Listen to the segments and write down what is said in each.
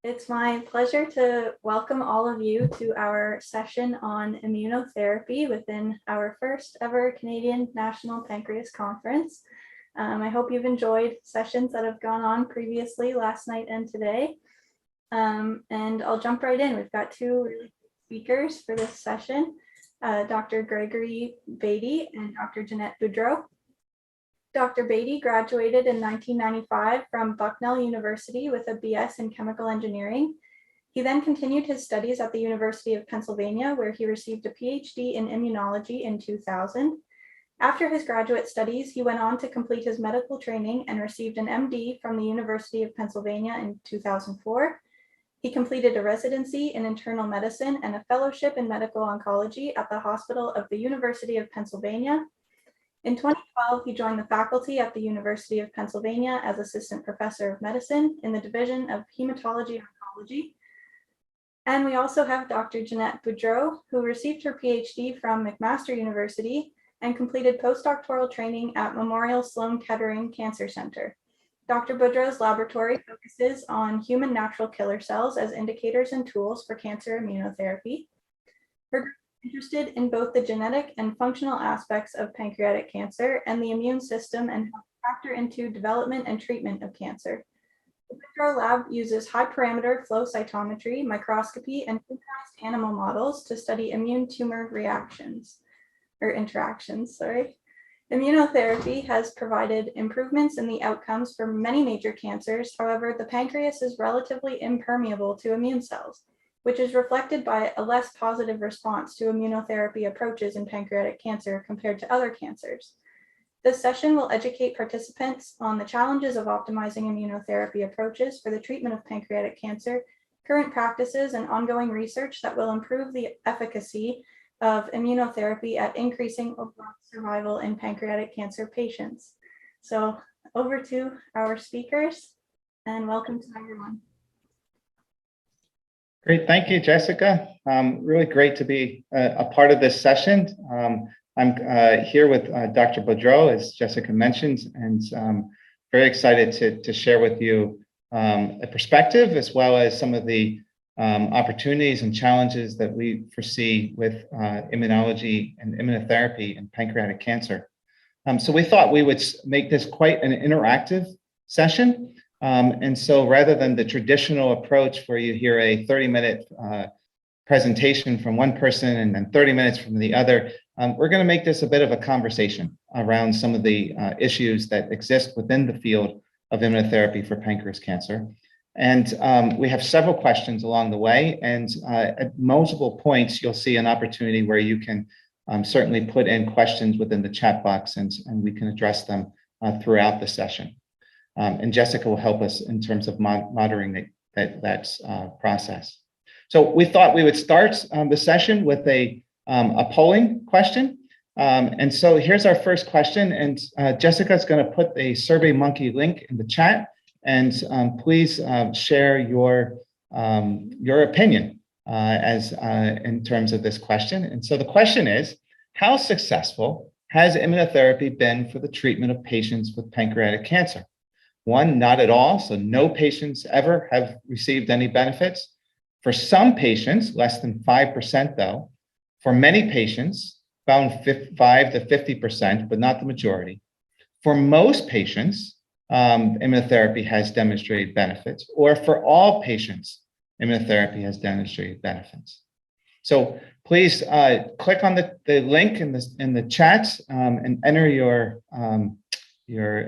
It's my pleasure to welcome all of you to our session on immunotherapy within our first ever Canadian National Pancreas Conference. I hope you've enjoyed sessions that have gone on previously last night and today. And I'll jump right in. We've got two really speakers for this session, Dr. Gregory Beatty and Dr. Jeanette Boudreau. Dr. Beatty graduated in 1995 from Bucknell University with a BS in chemical engineering. He then continued his studies at the University of Pennsylvania, where he received a PhD in immunology in 2000. After his graduate studies, he went on to complete his medical training and received an MD from the University of Pennsylvania in 2004. He completed a residency in internal medicine and a fellowship in medical oncology at the Hospital of the University of Pennsylvania. In 2012, he joined the faculty at the University of Pennsylvania as Assistant Professor of Medicine in the Division of Hematology Oncology. And we also have Dr. Jeanette Boudreau, who received her PhD from McMaster University and completed postdoctoral training at Memorial Sloan Kettering Cancer Center. Dr. Boudreau's laboratory focuses on human natural killer cells as indicators and tools for cancer immunotherapy. Her group is interested in both the genetic and functional aspects of pancreatic cancer and the immune system and how to factor into development and treatment of cancer. The Boudreau lab uses high parameter flow cytometry, microscopy, and humanized animal models to study immune tumor interactions. Immunotherapy has provided improvements in the outcomes for many major cancers. However, the pancreas is relatively impermeable to immune cells, which is reflected by a less positive response to immunotherapy approaches in pancreatic cancer compared to other cancers. This session will educate participants on the challenges of optimizing immunotherapy approaches for the treatment of pancreatic cancer, current practices, and ongoing research that will improve the efficacy of immunotherapy at increasing overall survival in pancreatic cancer patients. So over to our speakers, and welcome to everyone. Great, thank you, Jessica. Really great to be a part of this session. I'm here with Dr. Boudreau, as Jessica mentioned, and very excited to share with you a perspective as well as some of the opportunities and challenges that we foresee with immunology and immunotherapy in pancreatic cancer. So we thought we would make this quite an interactive session. And so rather than the traditional approach where you hear a 30-minute presentation from one person and then 30 minutes from the other, we're going to make this a bit of a conversation around some of the issues that exist within the field of immunotherapy for pancreas cancer. And we have several questions along the way, and at multiple points, you'll see an opportunity where you can certainly put in questions within the chat box, and we can address them throughout the session. And Jessica will help us in terms of monitoring that process. So we thought we would start the session with a polling question. And so here's our first question, and Jessica's going to put the SurveyMonkey link in the chat. And please share your opinion in terms of this question. And so the question is, how successful has immunotherapy been for the treatment of patients with pancreatic cancer? 1, not at all. So no patients ever have received any benefits. For some patients, less than 5% though. For many patients, about 5 to 50%, but not the majority. For most patients, immunotherapy has demonstrated benefits, or for all patients, immunotherapy has demonstrated benefits. So please click on the link in the chat and enter your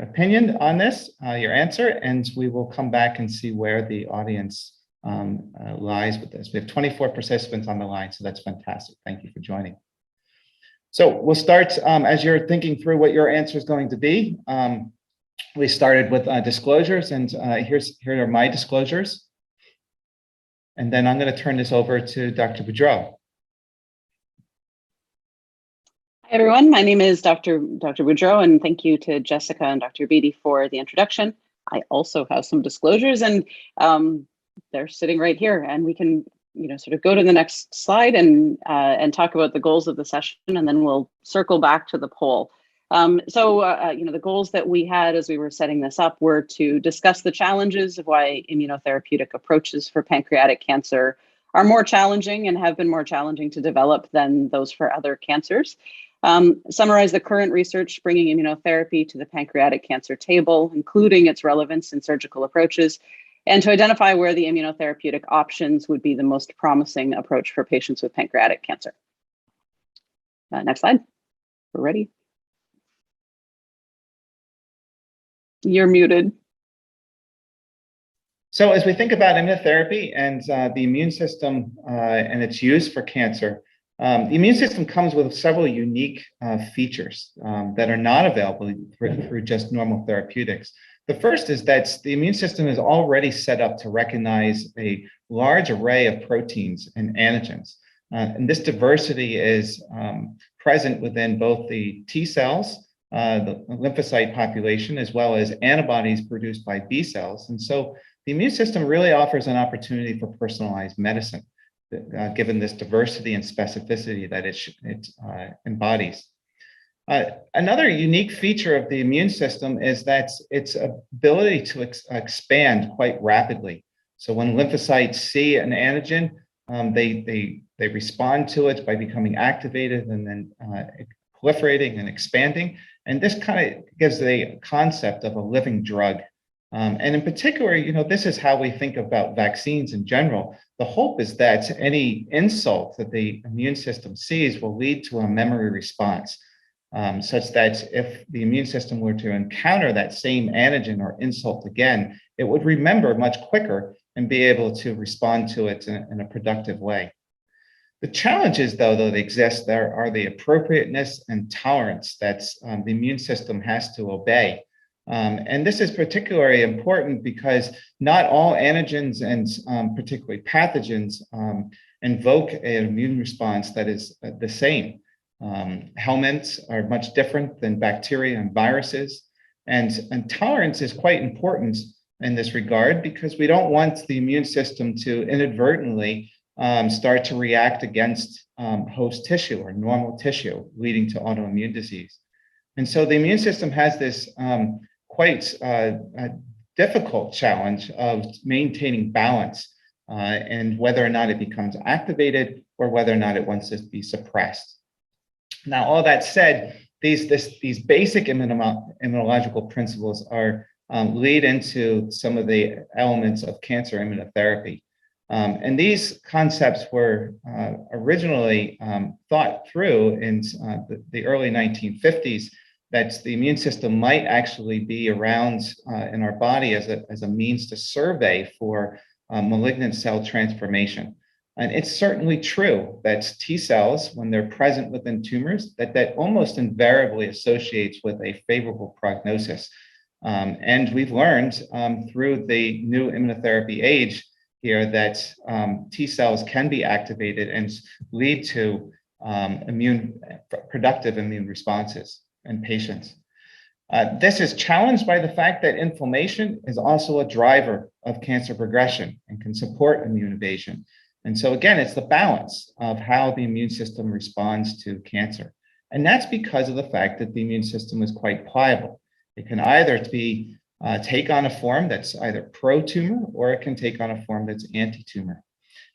opinion on this, your answer, and we will come back and see where the audience lies with this. We have 24 participants on the line, so that's fantastic. Thank you for joining. So we'll start as you're thinking through what your answer is going to be. We started with disclosures, and here are my disclosures. And then I'm going to turn this over to Dr. Boudreau. Hi, everyone. My name is Dr. Boudreau, and thank you to Jessica and Dr. Beatty for the introduction. I also have some disclosures, and they're sitting right here, and we can sort of go to the next slide and talk about the goals of the session, and then we'll circle back to the poll. The goals that we had as we were setting this up were to discuss the challenges of why immunotherapeutic approaches for pancreatic cancer are more challenging and have been more challenging to develop than those for other cancers. Summarize the current research bringing immunotherapy to the pancreatic cancer table, including its relevance in surgical approaches, and to identify where the immunotherapeutic options would be the most promising approach for patients with pancreatic cancer. Next slide. We're ready. You're muted. So as we think about immunotherapy and the immune system and its use for cancer, the immune system comes with several unique features that are not available through just normal therapeutics. The first is that the immune system is already set up to recognize a large array of proteins and antigens. And this diversity is present within both the T cells, the lymphocyte population, as well as antibodies produced by B cells. And so the immune system really offers an opportunity for personalized medicine, given this diversity and specificity that it embodies. Another unique feature of the immune system is that its ability to expand quite rapidly. So when lymphocytes see an antigen, they respond to it by becoming activated and then proliferating and expanding. And this kind of gives the concept of a living drug. And in particular, this is how we think about vaccines in general. The hope is that any insult that the immune system sees will lead to a memory response, such that if the immune system were to encounter that same antigen or insult again, it would remember much quicker and be able to respond to it in a productive way. The challenges, though that exist there, are the appropriateness and tolerance that the immune system has to obey. And this is particularly important because not all antigens and particularly pathogens invoke an immune response that is the same. Helminths are much different than bacteria and viruses. And tolerance is quite important in this regard because we don't want the immune system to inadvertently start to react against host tissue or normal tissue, leading to autoimmune disease. And so the immune system has this quite difficult challenge of maintaining balance and whether or not it becomes activated or whether or not it wants to be suppressed. Now, all that said, these basic immunological principles lead into some of the elements of cancer immunotherapy. And these concepts were originally thought through in the early 1950s, that the immune system might actually be around in our body as a means to survey for malignant cell transformation. And it's certainly true that T cells, when they're present within tumors, that almost invariably associates with a favorable prognosis. And we've learned through the new immunotherapy age here that T cells can be activated and lead to productive immune responses in patients. This is challenged by the fact that inflammation is also a driver of cancer progression and can support immune evasion. And so again, it's the balance of how the immune system responds to cancer. And that's because of the fact that the immune system is quite pliable. It can either take on a form that's either pro-tumor or it can take on a form that's anti-tumor.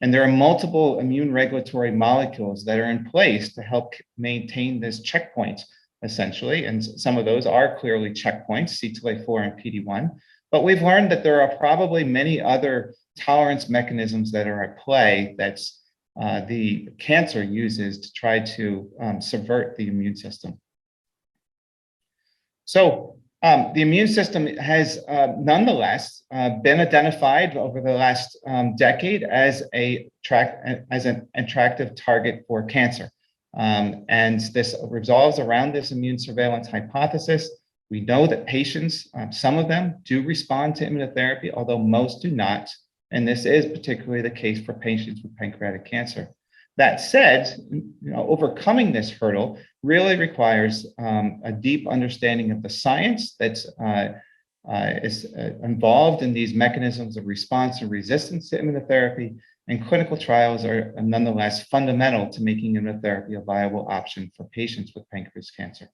And there are multiple immune regulatory molecules that are in place to help maintain this checkpoint, essentially. And some of those are clearly checkpoints, CTLA-4 and PD-1. But we've learned that there are probably many other tolerance mechanisms that are at play that the cancer uses to try to subvert the immune system. So the immune system has nonetheless been identified over the last decade as an attractive target for cancer. And this revolves around this immune surveillance hypothesis. We know that patients, some of them do respond to immunotherapy, although most do not. And this is particularly the case for patients with pancreatic cancer. That said, overcoming this hurdle really requires a deep understanding of the science that's is involved in these mechanisms of response and resistance to immunotherapy, and clinical trials are nonetheless fundamental to making immunotherapy a viable option for patients with pancreas cancer.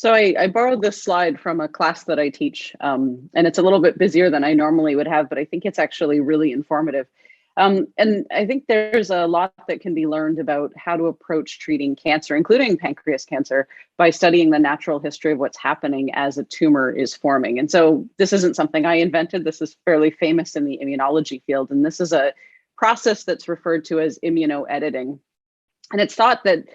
So I borrowed this slide from a class that I teach, and it's a little bit busier than I normally would have, but I think it's actually really informative. And I think there's a lot that can be learned about how to approach treating cancer, including pancreas cancer, by studying the natural history of what's happening as a tumor is forming. And so this isn't something I invented. This is fairly famous in the immunology field. And this is a process that's referred to as immunoediting. And it's thought that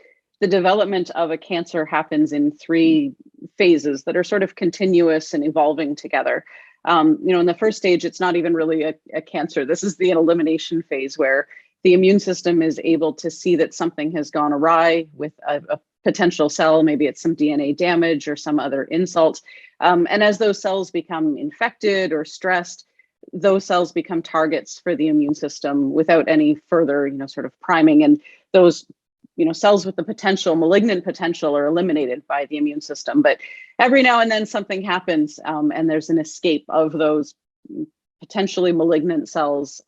the development of a cancer happens in 3 phases that are sort of continuous and evolving together. In the first stage, it's not even really a cancer. This is the elimination phase where the immune system is able to see that something has gone awry with a potential cell, maybe it's some DNA damage or some other insult. And as those cells become infected or stressed, those cells become targets for the immune system without any further, sort of priming. And those cells with the potential, malignant potential, are eliminated by the immune system. But every now and then something happens and there's an escape of those potentially malignant cells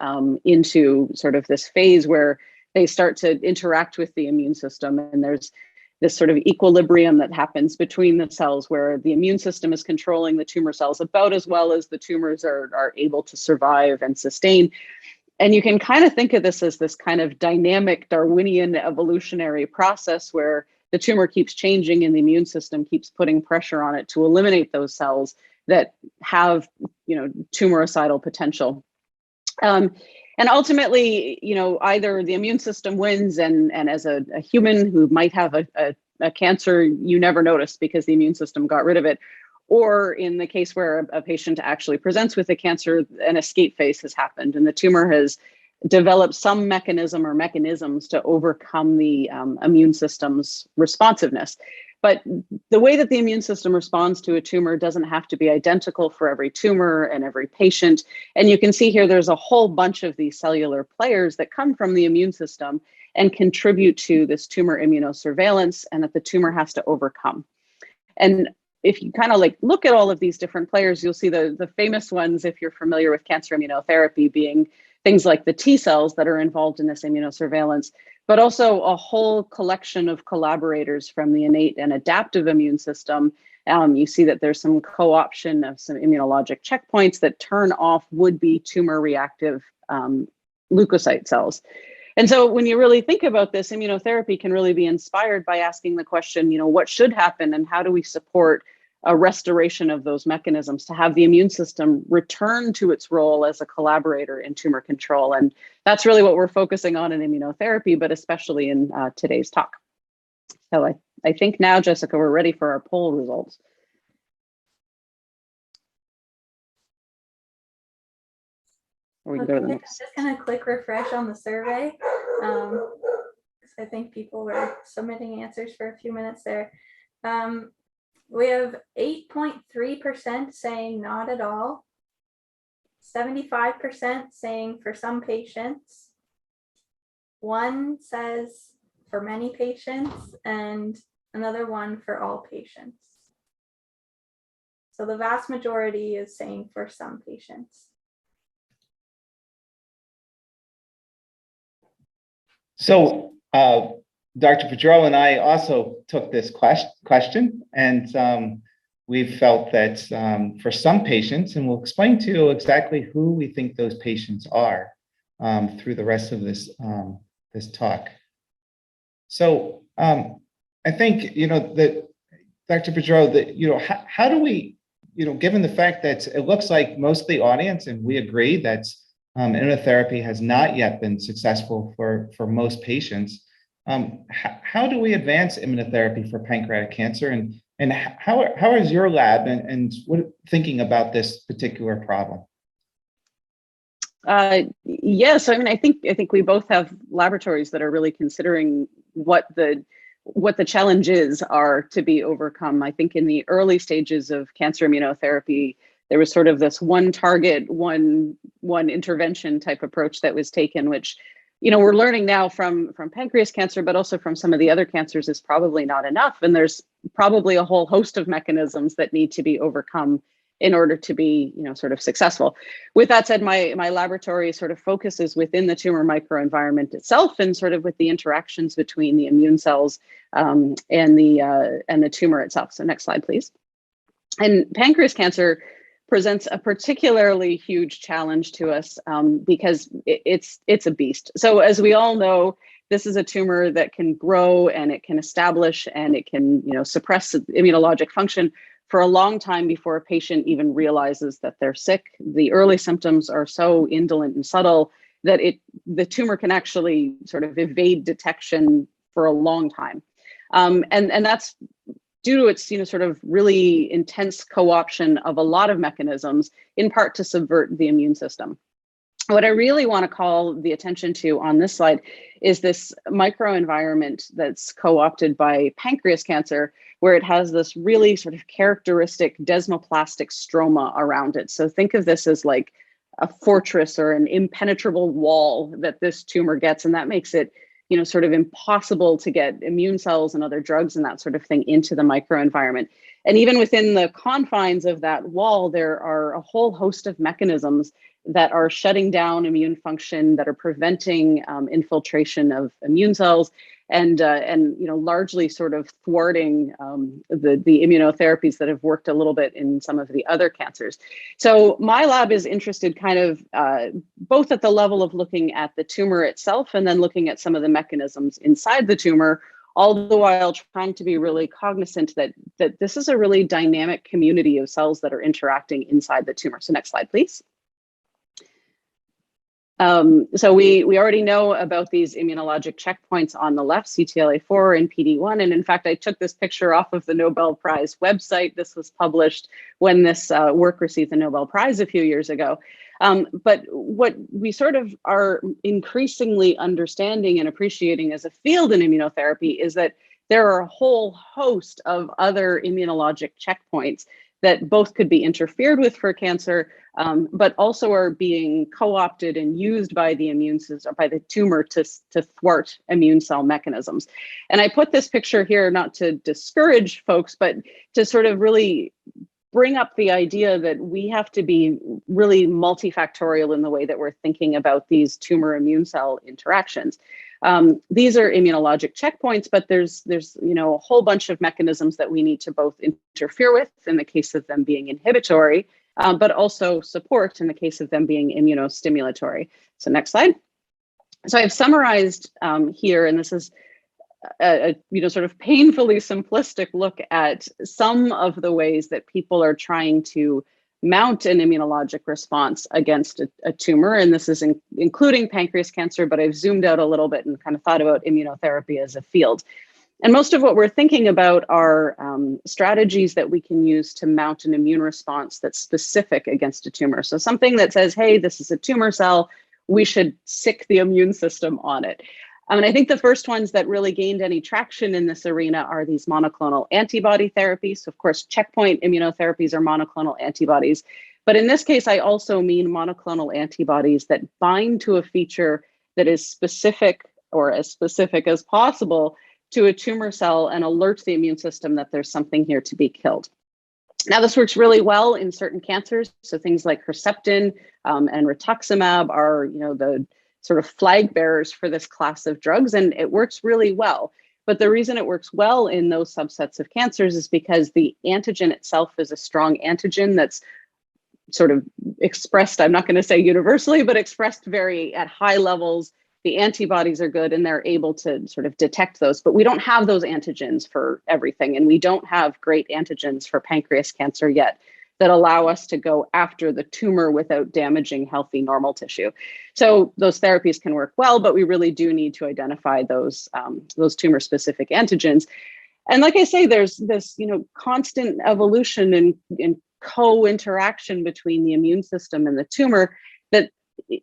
into sort of this phase where they start to interact with the immune system. And there's this sort of equilibrium that happens between the cells where the immune system is controlling the tumor cells about as well as the tumors are able to survive and sustain. And you can kind of think of this as this kind of dynamic Darwinian evolutionary process where the tumor keeps changing and the immune system keeps putting pressure on it to eliminate those cells that have, tumoricidal potential. And ultimately, either the immune system wins and as a human who might have a cancer, you never notice because the immune system got rid of it. Or in the case where a patient actually presents with a cancer, an escape phase has happened and the tumor has developed some mechanism or mechanisms to overcome the immune system's responsiveness. But the way that the immune system responds to a tumor doesn't have to be identical for every tumor and every patient. And you can see here, there's a whole bunch of these cellular players that come from the immune system and contribute to this tumor immunosurveillance and that the tumor has to overcome. And if you kind of look at all of these different players, you'll see the famous ones, if you're familiar with cancer immunotherapy, being things like the T cells that are involved in this immunosurveillance, but also a whole collection of collaborators from the innate and adaptive immune system. You see that there's some co-option of some immunologic checkpoints that turn off would-be tumor reactive leukocyte cells. And so when you really think about this, immunotherapy can really be inspired by asking the question, what should happen and how do we support a restoration of those mechanisms to have the immune system return to its role as a collaborator in tumor control. And that's really what we're focusing on in immunotherapy, but especially in today's talk. So I think now, Jessica, we're ready for our poll results. Or we can go to the next. I'm just going to click refresh on the survey. I think people were submitting answers for a few minutes there. We have 8.3% saying not at all, 75% saying for some patients, 1 says for many patients, and another 1 for all patients. So the vast majority is saying for some patients. So Dr. Boudreau and I also took this question, and we felt that for some patients, and we'll explain to you exactly who we think those patients are through the rest of this this talk. So I think that Dr. Boudreau, that how do we given the fact that it looks like most of the audience, and we agree that immunotherapy has not yet been successful for most patients. How do we advance immunotherapy for pancreatic cancer, and how is your lab and what thinking about this particular problem? Yes, I mean, I think we both have laboratories that are really considering what the challenges are to be overcome. I think in the early stages of cancer immunotherapy, there was sort of this one target, one intervention type approach that was taken, which, we're learning now from pancreas cancer, but also from some of the other cancers is probably not enough. And there's probably a whole host of mechanisms that need to be overcome in order to be, sort of successful. With that said, my laboratory sort of focuses within the tumor microenvironment itself and sort of with the interactions between the immune cells and the tumor itself. So next slide, please. And pancreas cancer presents a particularly huge challenge to us because it's a beast. So as we all know, this is a tumor that can grow and it can establish and it can, suppress immunologic function for a long time before a patient even realizes that they're sick. The early symptoms are so indolent and subtle that the tumor can actually sort of evade detection for a long time. And that's due to its, sort of really intense co-option of a lot of mechanisms, in part to subvert the immune system. What I really want to call the attention to on this slide is this microenvironment that's co-opted by pancreas cancer, where it has this really sort of characteristic desmoplastic stroma around it. So think of this as like a fortress or an impenetrable wall that this tumor gets, and that makes it sort of impossible to get immune cells and other drugs and that sort of thing into the microenvironment. And even within the confines of that wall, there are a whole host of mechanisms that are shutting down immune function, that are preventing infiltration of immune cells, and largely sort of thwarting the immunotherapies that have worked a little bit in some of the other cancers. So my lab is interested kind of both at the level of looking at the tumor itself and then looking at some of the mechanisms inside the tumor, all the while trying to be really cognizant that this is a really dynamic community of cells that are interacting inside the tumor. So next slide, please. So we already know about these immunologic checkpoints on the left, CTLA-4 and PD-1. And in fact, I took this picture off of the Nobel Prize website. This was published when this work received the Nobel Prize a few years ago. But what we sort of are increasingly understanding and appreciating as a field in immunotherapy is that there are a whole host of other immunologic checkpoints that both could be interfered with for cancer, but also are being co-opted and used by the immune system, by the tumor to thwart immune cell mechanisms. And I put this picture here not to discourage folks, but to sort of really bring up the idea that we have to be really multifactorial in the way that we're thinking about these tumor immune cell interactions. These are immunologic checkpoints, but there's a whole bunch of mechanisms that we need to both interfere with in the case of them being inhibitory, but also support in the case of them being immunostimulatory. So next slide. So I've summarized here, and this is a sort of painfully simplistic look at some of the ways that people are trying to mount an immunologic response against a tumor. And this is including pancreas cancer, but I've zoomed out a little bit and kind of thought about immunotherapy as a field. And most of what we're thinking about are strategies that we can use to mount an immune response that's specific against a tumor. So something that says, hey, this is a tumor cell, we should sick the immune system on it. And I think the first ones that really gained any traction in this arena are these monoclonal antibody therapies. So of course, checkpoint immunotherapies are monoclonal antibodies. But in this case, I also mean monoclonal antibodies that bind to a feature that is specific, or as specific as possible, to a tumor cell and alert the immune system that there's something here to be killed. Now, this works really well in certain cancers. So things like Herceptin and rituximab are, the sort of flag bearers for this class of drugs, and it works really well. But the reason it works well in those subsets of cancers is because the antigen itself is a strong antigen that's sort of expressed, I'm not going to say universally, but expressed very at high levels. The antibodies are good and they're able to sort of detect those, but we don't have those antigens for everything. And we don't have great antigens for pancreas cancer yet that allow us to go after the tumor without damaging healthy normal tissue. So those therapies can work well, but we really do need to identify those tumor-specific antigens. And like I say, there's this constant evolution and co-interaction between the immune system and the tumor that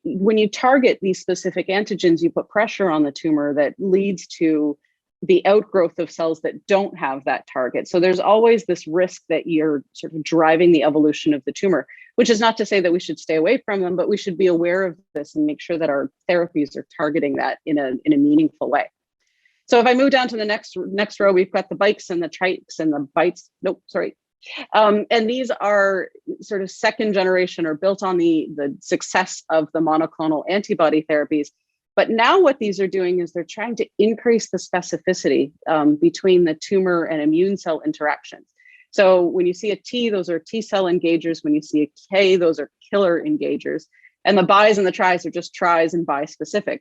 when you target these specific antigens, you put pressure on the tumor that leads to the outgrowth of cells that don't have that target. So there's always this risk that you're sort of driving the evolution of the tumor, which is not to say that we should stay away from them, but we should be aware of this and make sure that our therapies are targeting that in a meaningful way. So if I move down to the next row, we've got the bikes and the trikes and the bites. Nope, sorry. And these are sort of second generation or built on the success of the monoclonal antibody therapies. But now what these are doing is they're trying to increase the specificity between the tumor and immune cell interactions. So when you see a T, those are T cell engagers. When you see a K, those are killer engagers. And the bis and the tris are just tris and bispecific.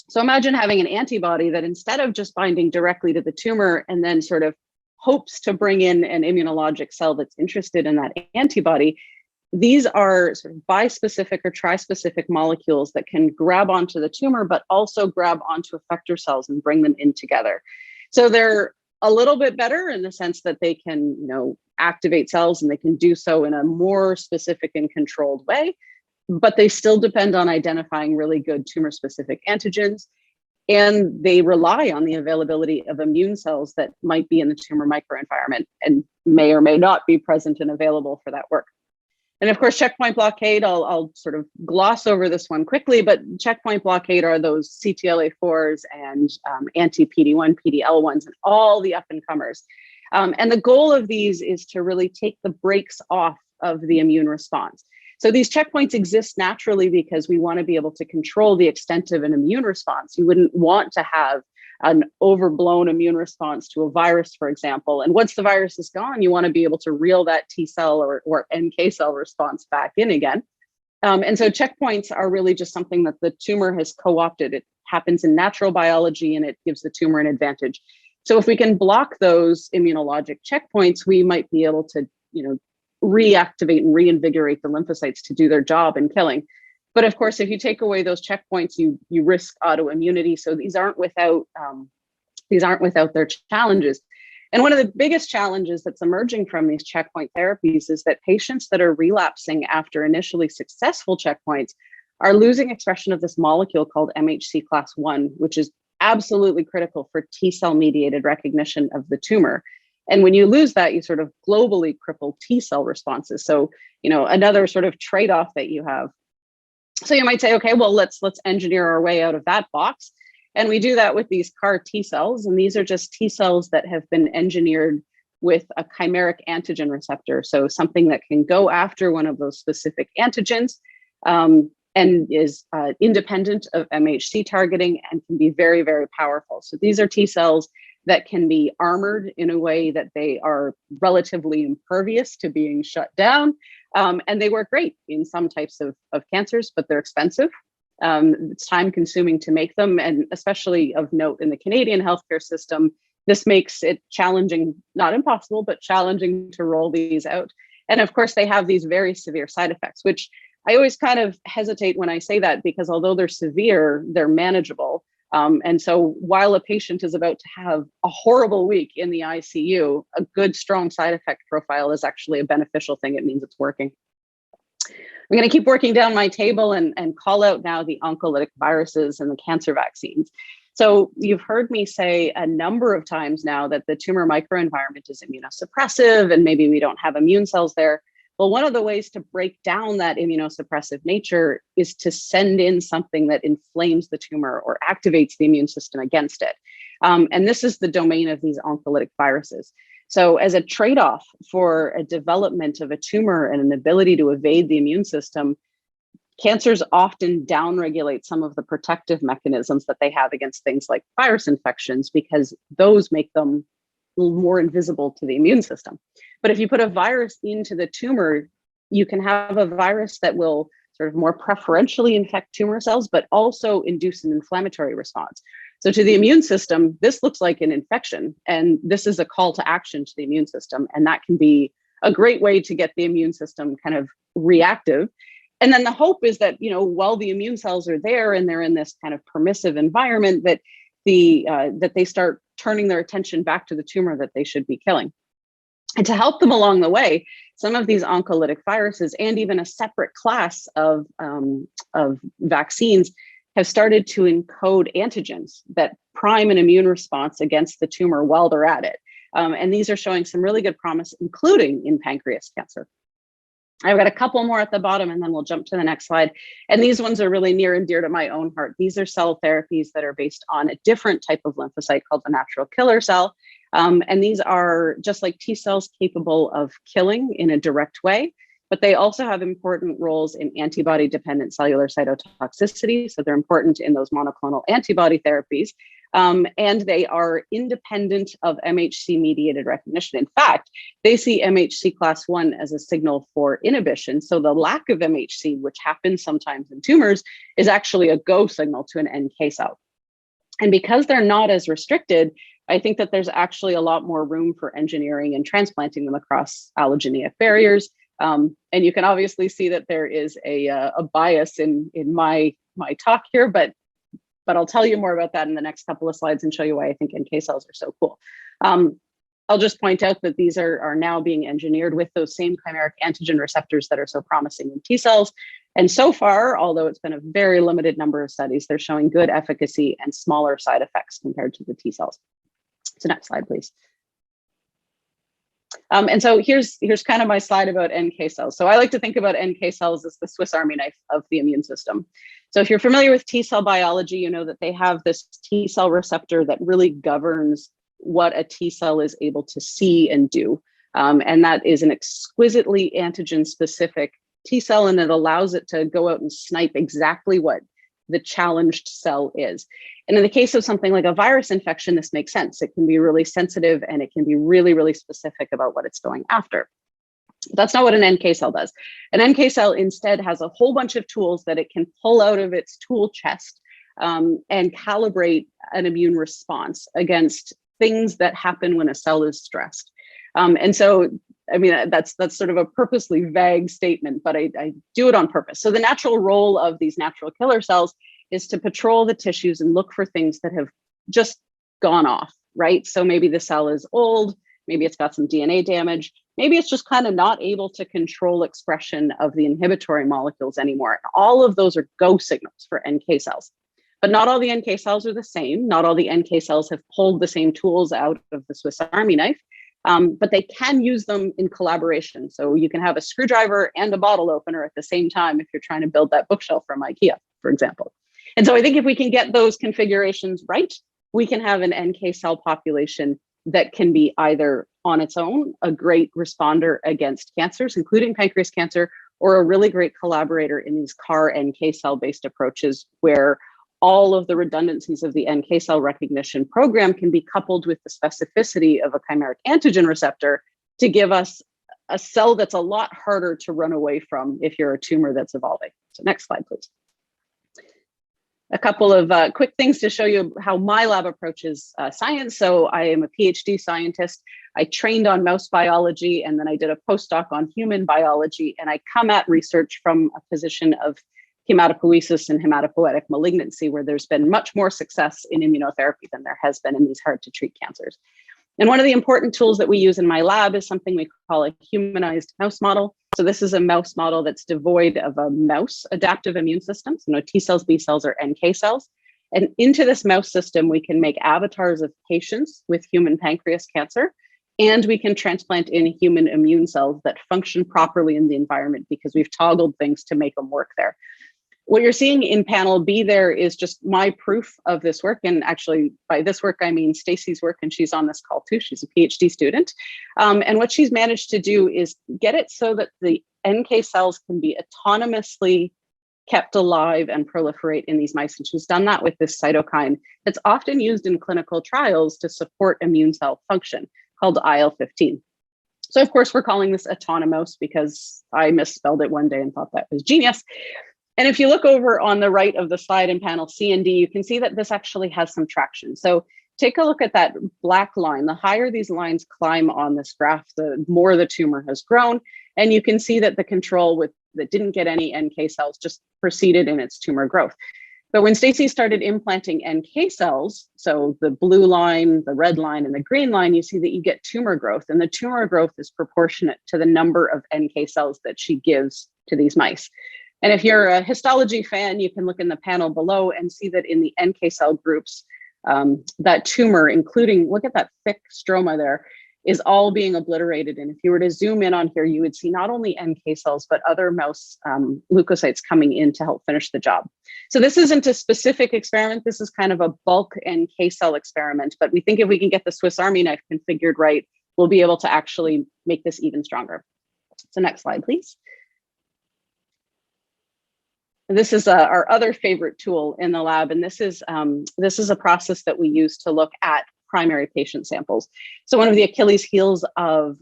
So imagine having an antibody that instead of just binding directly to the tumor and then sort of hopes to bring in an immunologic cell that's interested in that antibody, these are sort of bispecific or trispecific molecules that can grab onto the tumor, but also grab onto effector cells and bring them in together. So they're a little bit better in the sense that they can, activate cells, and they can do so in a more specific and controlled way, but they still depend on identifying really good tumor-specific antigens. And they rely on the availability of immune cells that might be in the tumor microenvironment and may or may not be present and available for that work. And of course, checkpoint blockade, I'll sort of gloss over this one quickly, but checkpoint blockade are those CTLA4s and anti-PD1, PD-L1s, and all the up-and-comers. And the goal of these is to really take the brakes off of the immune response. So these checkpoints exist naturally because we want to be able to control the extent of an immune response. You wouldn't want to have an overblown immune response to a virus, for example. And once the virus is gone, you want to be able to reel that T cell or NK cell response back in again. And so checkpoints are really just something that the tumor has co-opted. It happens in natural biology and it gives the tumor an advantage. So if we can block those immunologic checkpoints, we might be able to, reactivate and reinvigorate the lymphocytes to do their job in killing. But of course, if you take away those checkpoints, you risk autoimmunity. So these aren't without their challenges. And one of the biggest challenges that's emerging from these checkpoint therapies is that patients that are relapsing after initially successful checkpoints are losing expression of this molecule called MHC class I, which is absolutely critical for T cell mediated recognition of the tumor. And when you lose that, you sort of globally cripple T cell responses. So, another sort of trade-off that you have. So you might say, okay, well, let's engineer our way out of that box. And we do that with these CAR T cells. And these are just T cells that have been engineered with a chimeric antigen receptor. So something that can go after one of those specific antigens and is independent of MHC targeting and can be very, very powerful. So these are T cells that can be armored in a way that they are relatively impervious to being shut down. And they work great in some types of cancers, but they're expensive. It's time consuming to make them. And especially of note in the Canadian healthcare system, this makes it challenging, not impossible, but challenging to roll these out. And of course, they have these very severe side effects, which I always kind of hesitate when I say that, because although they're severe, they're manageable. And so while a patient is about to have a horrible week in the ICU, a good, strong side effect profile is actually a beneficial thing. It means it's working. I'm going to keep working down my table and call out now the oncolytic viruses and the cancer vaccines. So you've heard me say a number of times now that the tumor microenvironment is immunosuppressive and maybe we don't have immune cells there. Well, one of the ways to break down that immunosuppressive nature is to send in something that inflames the tumor or activates the immune system against it. And this is the domain of these oncolytic viruses. So as a trade-off for a development of a tumor and an ability to evade the immune system, cancers often downregulate some of the protective mechanisms that they have against things like virus infections, because those make them more invisible to the immune system. But if you put a virus into the tumor, you can have a virus that will sort of more preferentially infect tumor cells, but also induce an inflammatory response. So to the immune system, this looks like an infection, and this is a call to action to the immune system. And that can be a great way to get the immune system kind of reactive. And then the hope is that, while the immune cells are there and they're in this kind of permissive environment, that that they start turning their attention back to the tumor that they should be killing. And to help them along the way, some of these oncolytic viruses and even a separate class of vaccines have started to encode antigens that prime an immune response against the tumor while they're at it. And these are showing some really good promise, including in pancreas cancer. I've got a couple more at the bottom and then we'll jump to the next slide. And these ones are really near and dear to my own heart. These are cell therapies that are based on a different type of lymphocyte called the natural killer cell. And these are just like T cells capable of killing in a direct way, but they also have important roles in antibody-dependent cellular cytotoxicity. So they're important in those monoclonal antibody therapies. And they are independent of MHC-mediated recognition. In fact, they see MHC class 1 as a signal for inhibition. So the lack of MHC, which happens sometimes in tumors, is actually a go signal to an NK cell. And because they're not as restricted, I think that there's actually a lot more room for engineering and transplanting them across allogeneic barriers. And you can obviously see that there is a bias in my talk here, but I'll tell you more about that in the next couple of slides and show you why I think NK cells are so cool. I'll just point out that these are now being engineered with those same chimeric antigen receptors that are so promising in T cells. And so far, although it's been a very limited number of studies, they're showing good efficacy and smaller side effects compared to the T cells. So next slide, please. And so here's kind of my slide about NK cells. So I like to think about NK cells as the Swiss Army knife of the immune system. So if you're familiar with T cell biology, you know that they have this T cell receptor that really governs what a T cell is able to see and do. And that is an exquisitely antigen specific T cell, and it allows it to go out and snipe exactly what the challenged cell is. And in the case of something like a virus infection, this makes sense. It can be really sensitive and it can be really, really specific about what it's going after. That's not what an NK cell does. An NK cell instead has a whole bunch of tools that it can pull out of its tool chest and calibrate an immune response against things that happen when a cell is stressed. And so, I mean, that's sort of a purposely vague statement, but I do it on purpose. So the natural role of these natural killer cells is to patrol the tissues and look for things that have just gone off, right? So maybe the cell is old, maybe it's got some DNA damage, maybe it's just kind of not able to control expression of the inhibitory molecules anymore. And all of those are go signals for NK cells. But not all the NK cells are the same. Not all the NK cells have pulled the same tools out of the Swiss Army knife, but they can use them in collaboration. So you can have a screwdriver and a bottle opener at the same time if you're trying to build that bookshelf from IKEA, for example. And so I think if we can get those configurations right, we can have an NK cell population that can be either on its own, a great responder against cancers, including pancreas cancer, or a really great collaborator in these CAR NK cell based approaches where all of the redundancies of the NK cell recognition program can be coupled with the specificity of a chimeric antigen receptor to give us a cell that's a lot harder to run away from if you're a tumor that's evolving. So next slide, please. A couple of quick things to show you how my lab approaches science. So I am a PhD scientist. I trained on mouse biology, and then I did a postdoc on human biology, and I come at research from a position of hematopoiesis and hematopoietic malignancy, where there's been much more success in immunotherapy than there has been in these hard to treat cancers. And one of the important tools that we use in my lab is something we call a humanized mouse model. So this is a mouse model that's devoid of a mouse adaptive immune system, so no T cells, B cells, or NK cells. And into this mouse system, we can make avatars of patients with human pancreas cancer, and we can transplant in human immune cells that function properly in the environment because we've toggled things to make them work there. What you're seeing in panel B there is just my proof of this work. And actually by this work, I mean Stacey's work, and she's on this call too. She's a PhD student. And what she's managed to do is get it so that the NK cells can be autonomously kept alive and proliferate in these mice. And she's done that with this cytokine that's often used in clinical trials to support immune cell function, called IL-15. So of course, we're calling this autonomous because I misspelled it one day and thought that was genius. And if you look over on the right of the slide in panel C and D, you can see that this actually has some traction. So take a look at that black line. The higher these lines climb on this graph, the more the tumor has grown. And you can see that the control that didn't get any NK cells just proceeded in its tumor growth. But when Stacey started implanting NK cells, so the blue line, the red line, and the green line, you see that you get tumor growth. And the tumor growth is proportionate to the number of NK cells that she gives to these mice. And if you're a histology fan, you can look in the panel below and see that in the NK cell groups, that tumor, including, look at that thick stroma there, is all being obliterated. And if you were to zoom in on here, you would see not only NK cells, but other mouse leukocytes coming in to help finish the job. So this isn't a specific experiment. This is kind of a bulk NK cell experiment, but we think if we can get the Swiss Army knife configured right, we'll be able to actually make this even stronger. So next slide, please. This is our other favorite tool in the lab, and this is a process that we use to look at primary patient samples. So one of the Achilles heels of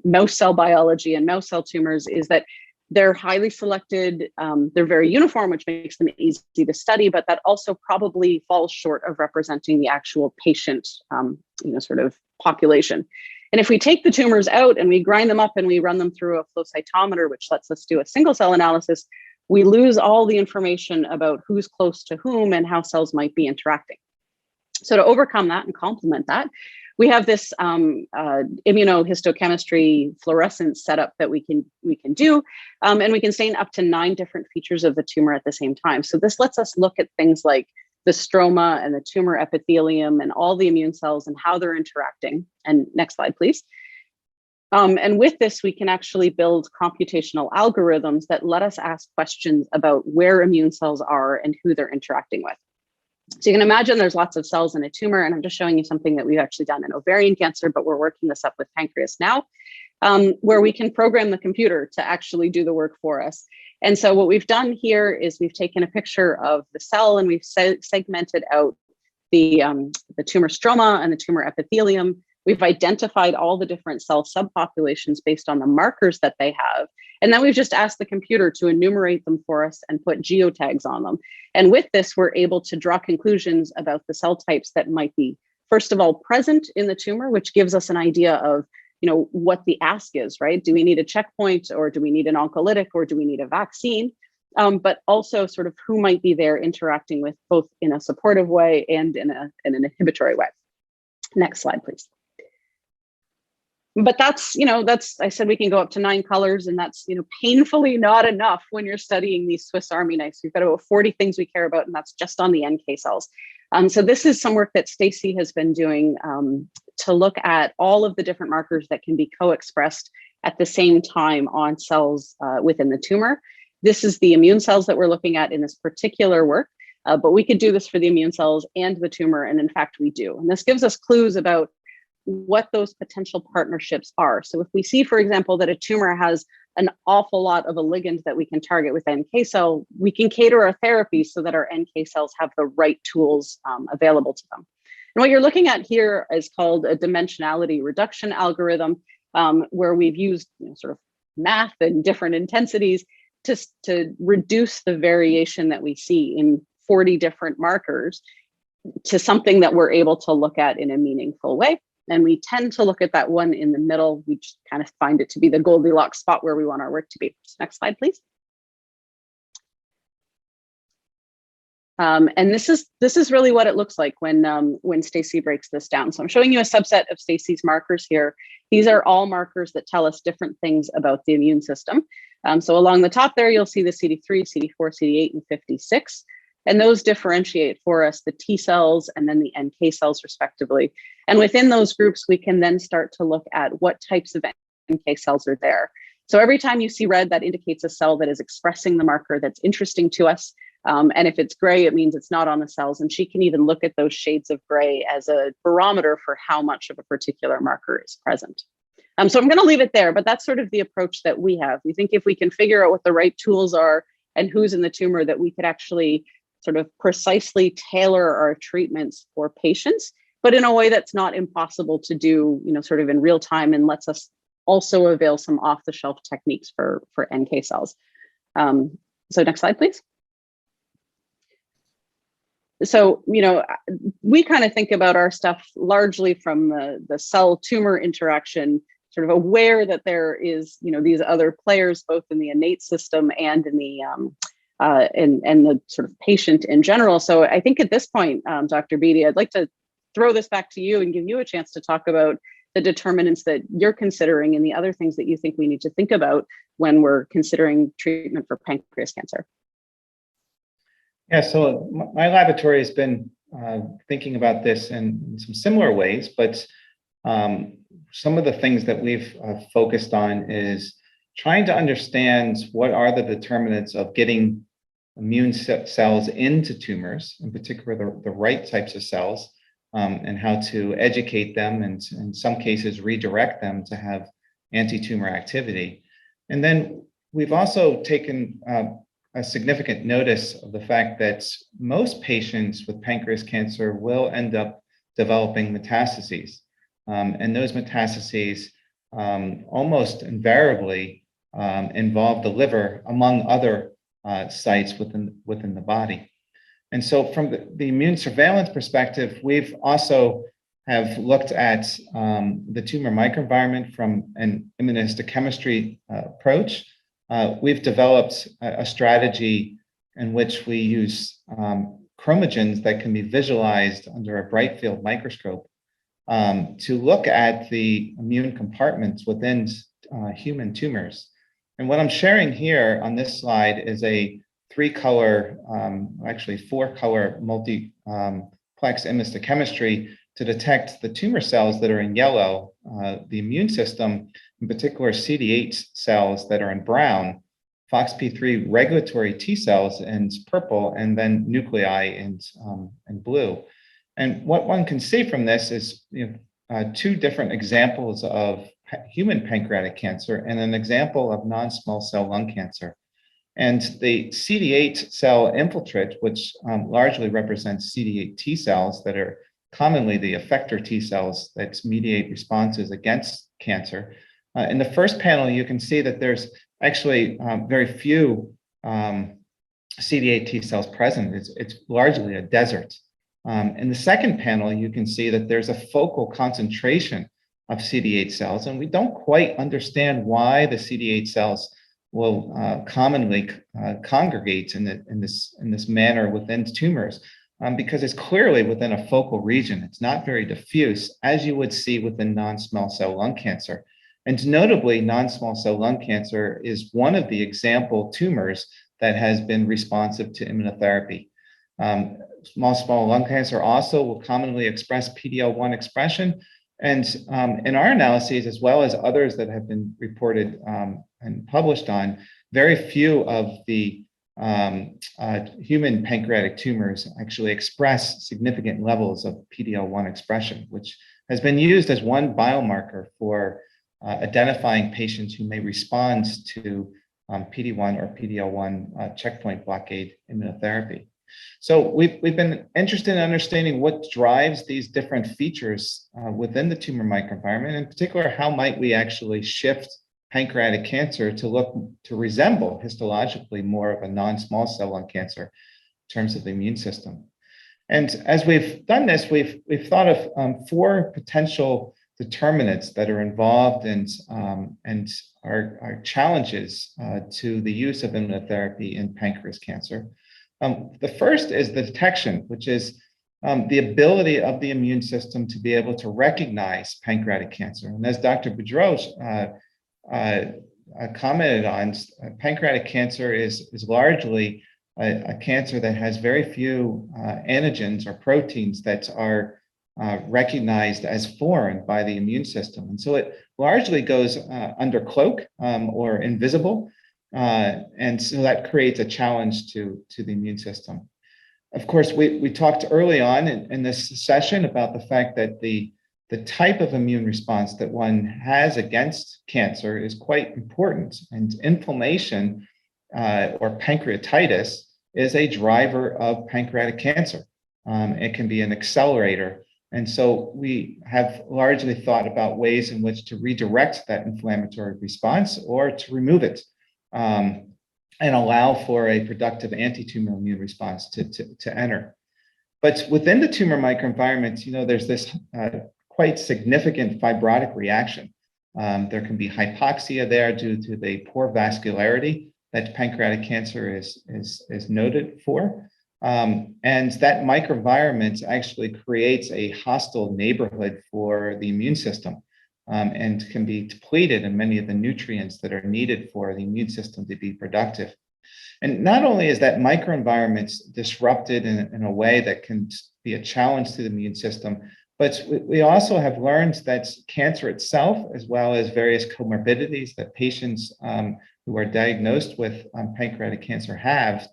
mouse cell biology and mouse cell tumors is that they're highly selected, they're very uniform, which makes them easy to study, but that also probably falls short of representing the actual patient, sort of population. And if we take the tumors out and we grind them up and we run them through a flow cytometer, which lets us do a single cell analysis, we lose all the information about who's close to whom and how cells might be interacting. So to overcome that and complement that, we have this immunohistochemistry fluorescence setup that we can do, and we can stain up to 9 different features of the tumor at the same time. So this lets us look at things like the stroma and the tumor epithelium and all the immune cells and how they're interacting. And next slide, please. And with this, we can actually build computational algorithms that let us ask questions about where immune cells are and who they're interacting with. So you can imagine there's lots of cells in a tumor, and I'm just showing you something that we've actually done in ovarian cancer, but we're working this up with pancreas now, where we can program the computer to actually do the work for us. And so what we've done here is we've taken a picture of the cell and we've segmented out the tumor stroma and the tumor epithelium. We've identified all the different cell subpopulations based on the markers that they have. And then we've just asked the computer to enumerate them for us and put geotags on them. And with this, we're able to draw conclusions about the cell types that might be, first of all, present in the tumor, which gives us an idea of, what the ask is, right? Do we need a checkpoint, or do we need an oncolytic, or do we need a vaccine? But also sort of who might be there interacting with both in a supportive way and in an inhibitory way. Next slide, please. But that's, I said we can go up to 9 colors, and that's, painfully not enough when you're studying these Swiss Army knives. We've got about 40 things we care about, and that's just on the NK cells. So this is some work that Stacey has been doing to look at all of the different markers that can be co-expressed at the same time on cells within the tumor. This is the immune cells that we're looking at in this particular work, but we could do this for the immune cells and the tumor, and in fact we do. And this gives us clues about what those potential partnerships are. So if we see, for example, that a tumor has an awful lot of a ligand that we can target with NK cell, we can cater our therapy so that our NK cells have the right tools available to them. And what you're looking at here is called a dimensionality reduction algorithm, where we've used sort of math and different intensities to reduce the variation that we see in 40 different markers to something that we're able to look at in a meaningful way. And we tend to look at that one in the middle. We just kind of find it to be the Goldilocks spot where we want our work to be. Next slide, please. And this is really what it looks like when Stacey breaks this down. So I'm showing you a subset of Stacey's markers here. These are all markers that tell us different things about the immune system. So along the top there, you'll see the CD3, CD4, CD8, and 56. And those differentiate for us the T cells and then the NK cells respectively. And within those groups, we can then start to look at what types of NK cells are there. So every time you see red, that indicates a cell that is expressing the marker that's interesting to us. And if it's gray, it means it's not on the cells. And she can even look at those shades of gray as a barometer for how much of a particular marker is present. So I'm going to leave it there, but that's sort of the approach that we have. We think if we can figure out what the right tools are and who's in the tumor, that we could actually sort of precisely tailor our treatments for patients, but in a way that's not impossible to do, sort of in real time, and lets us also avail some off-the-shelf techniques for NK cells. So next slide, please. So, we kind of think about our stuff largely from the cell-tumor interaction, sort of aware that there is, these other players, both in the innate system and in the and the sort of patient in general. So I think at this point, Dr. Beatty, I'd like to throw this back to you and give you a chance to talk about the determinants that you're considering and the other things that you think we need to think about when we're considering treatment for pancreas cancer. Yeah, so my laboratory has been thinking about this in some similar ways, but some of the things that we've focused on is trying to understand what are the determinants of getting immune cells into tumors, in particular the right types of cells, and how to educate them and in some cases redirect them to have anti-tumor activity. And then we've also taken a significant notice of the fact that most patients with pancreas cancer will end up developing metastases. And those metastases almost invariably involve the liver, among other sites within the body. And so from the immune surveillance perspective, we've also have looked at the tumor microenvironment from an immunochemistry approach. We've developed a strategy in which we use chromogens that can be visualized under a bright field microscope to look at the immune compartments within human tumors. And what I'm sharing here on this slide is a 3-color, actually 4-color multiplex immunochemistry to detect the tumor cells that are in yellow, the immune system, in particular CD8 cells that are in brown, FOXP3 regulatory T cells in purple, and then nuclei in blue. And what one can see from this is 2 different examples of human pancreatic cancer and an example of non-small cell lung cancer. And the CD8 cell infiltrate, which largely represents CD8 T cells that are commonly the effector T cells that mediate responses against cancer. In the first panel, you can see that there's actually very few CD8 T cells present. It's largely a desert. In the second panel, you can see that there's a focal concentration of CD8 cells, and we don't quite understand why the CD8 cells will commonly congregate in this manner within tumors, because it's clearly within a focal region. It's not very diffuse, as you would see within non-small cell lung cancer. And notably, non-small cell lung cancer is one of the example tumors that has been responsive to immunotherapy. Small cell lung cancer also will commonly express PD-L1 expression. And in our analyses, as well as others that have been reported and published on, very few of the human pancreatic tumors actually express significant levels of PD-L1 expression, which has been used as one biomarker for identifying patients who may respond to PD-1 or PD-L1 checkpoint blockade immunotherapy. So we've been interested in understanding what drives these different features within the tumor microenvironment. In particular, how might we actually shift pancreatic cancer to resemble histologically more of a non-small cell lung cancer in terms of the immune system. And as we've done this, we've thought of 4 potential determinants that are involved and are challenges to the use of immunotherapy in pancreas cancer. The first is the detection, which is the ability of the immune system to be able to recognize pancreatic cancer. And as Dr. Boudreau commented on, pancreatic cancer is largely a cancer that has very few antigens or proteins that are recognized as foreign by the immune system. And so it largely goes under cloak or invisible. And so that creates a challenge to the immune system. Of course, we talked early on in this session about the fact that the type of immune response that one has against cancer is quite important. And inflammation or pancreatitis is a driver of pancreatic cancer. It can be an accelerator. And so we have largely thought about ways in which to redirect that inflammatory response or to remove it. And allow for a productive anti-tumor immune response to enter. But within the tumor microenvironment, there's this quite significant fibrotic reaction. There can be hypoxia there due to the poor vascularity that pancreatic cancer is noted for. And that microenvironment actually creates a hostile neighborhood for the immune system. And can be depleted in many of the nutrients that are needed for the immune system to be productive. And not only is that microenvironment disrupted in a way that can be a challenge to the immune system, But we also have learned that cancer itself, as well as various comorbidities that patients who are diagnosed with pancreatic cancer have,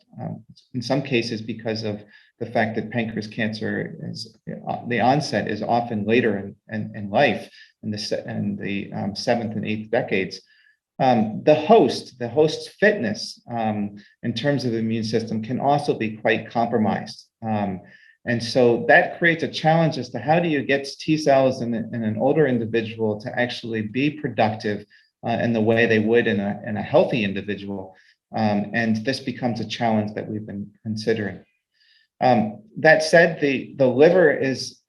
in some cases because of the fact that pancreas cancer is, the onset is often later in life, in the 7th and 8th decades. The host's fitness in terms of the immune system can also be quite compromised. And so that creates a challenge as to how do you get T cells in an older individual to actually be productive in the way they would in a healthy individual. And this becomes a challenge that we've been considering. That said, the liver is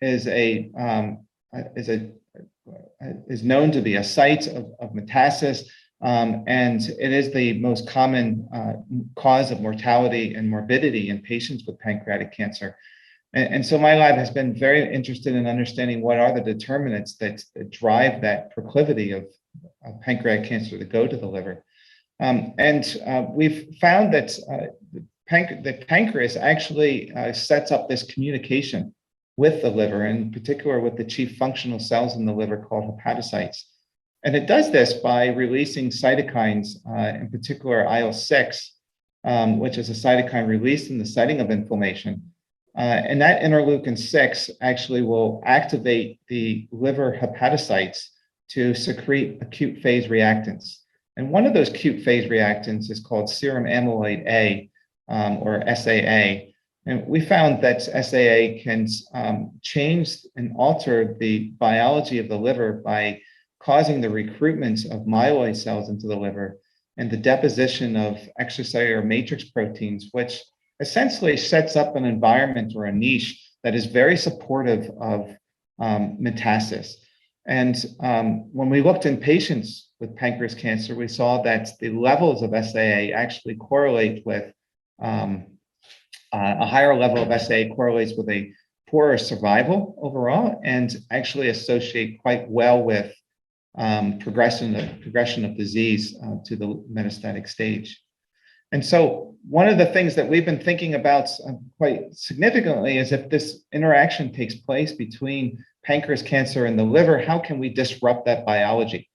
known to be a site of metastasis, and it is the most common cause of mortality and morbidity in patients with pancreatic cancer. And so my lab has been very interested in understanding what are the determinants that drive that proclivity of pancreatic cancer to go to the liver. We've found that the pancreas actually sets up this communication with the liver, in particular with the chief functional cells in the liver called hepatocytes. And it does this by releasing cytokines, in particular IL-6, which is a cytokine released in the setting of inflammation. And that interleukin-6 actually will activate the liver hepatocytes to secrete acute phase reactants. And one of those acute phase reactants is called serum amyloid A, or SAA. And we found that SAA can change and alter the biology of the liver by causing the recruitment of myeloid cells into the liver and the deposition of extracellular matrix proteins, which essentially sets up an environment or a niche that is very supportive of metastasis. And when we looked in patients with pancreas cancer, we saw that the levels of SAA actually correlate with a higher level of SAA correlates with a poorer survival overall, and actually associate quite well with progression of disease to the metastatic stage. And so one of the things that we've been thinking about quite significantly is if this interaction takes place between pancreas cancer and the liver, how can we disrupt that biology?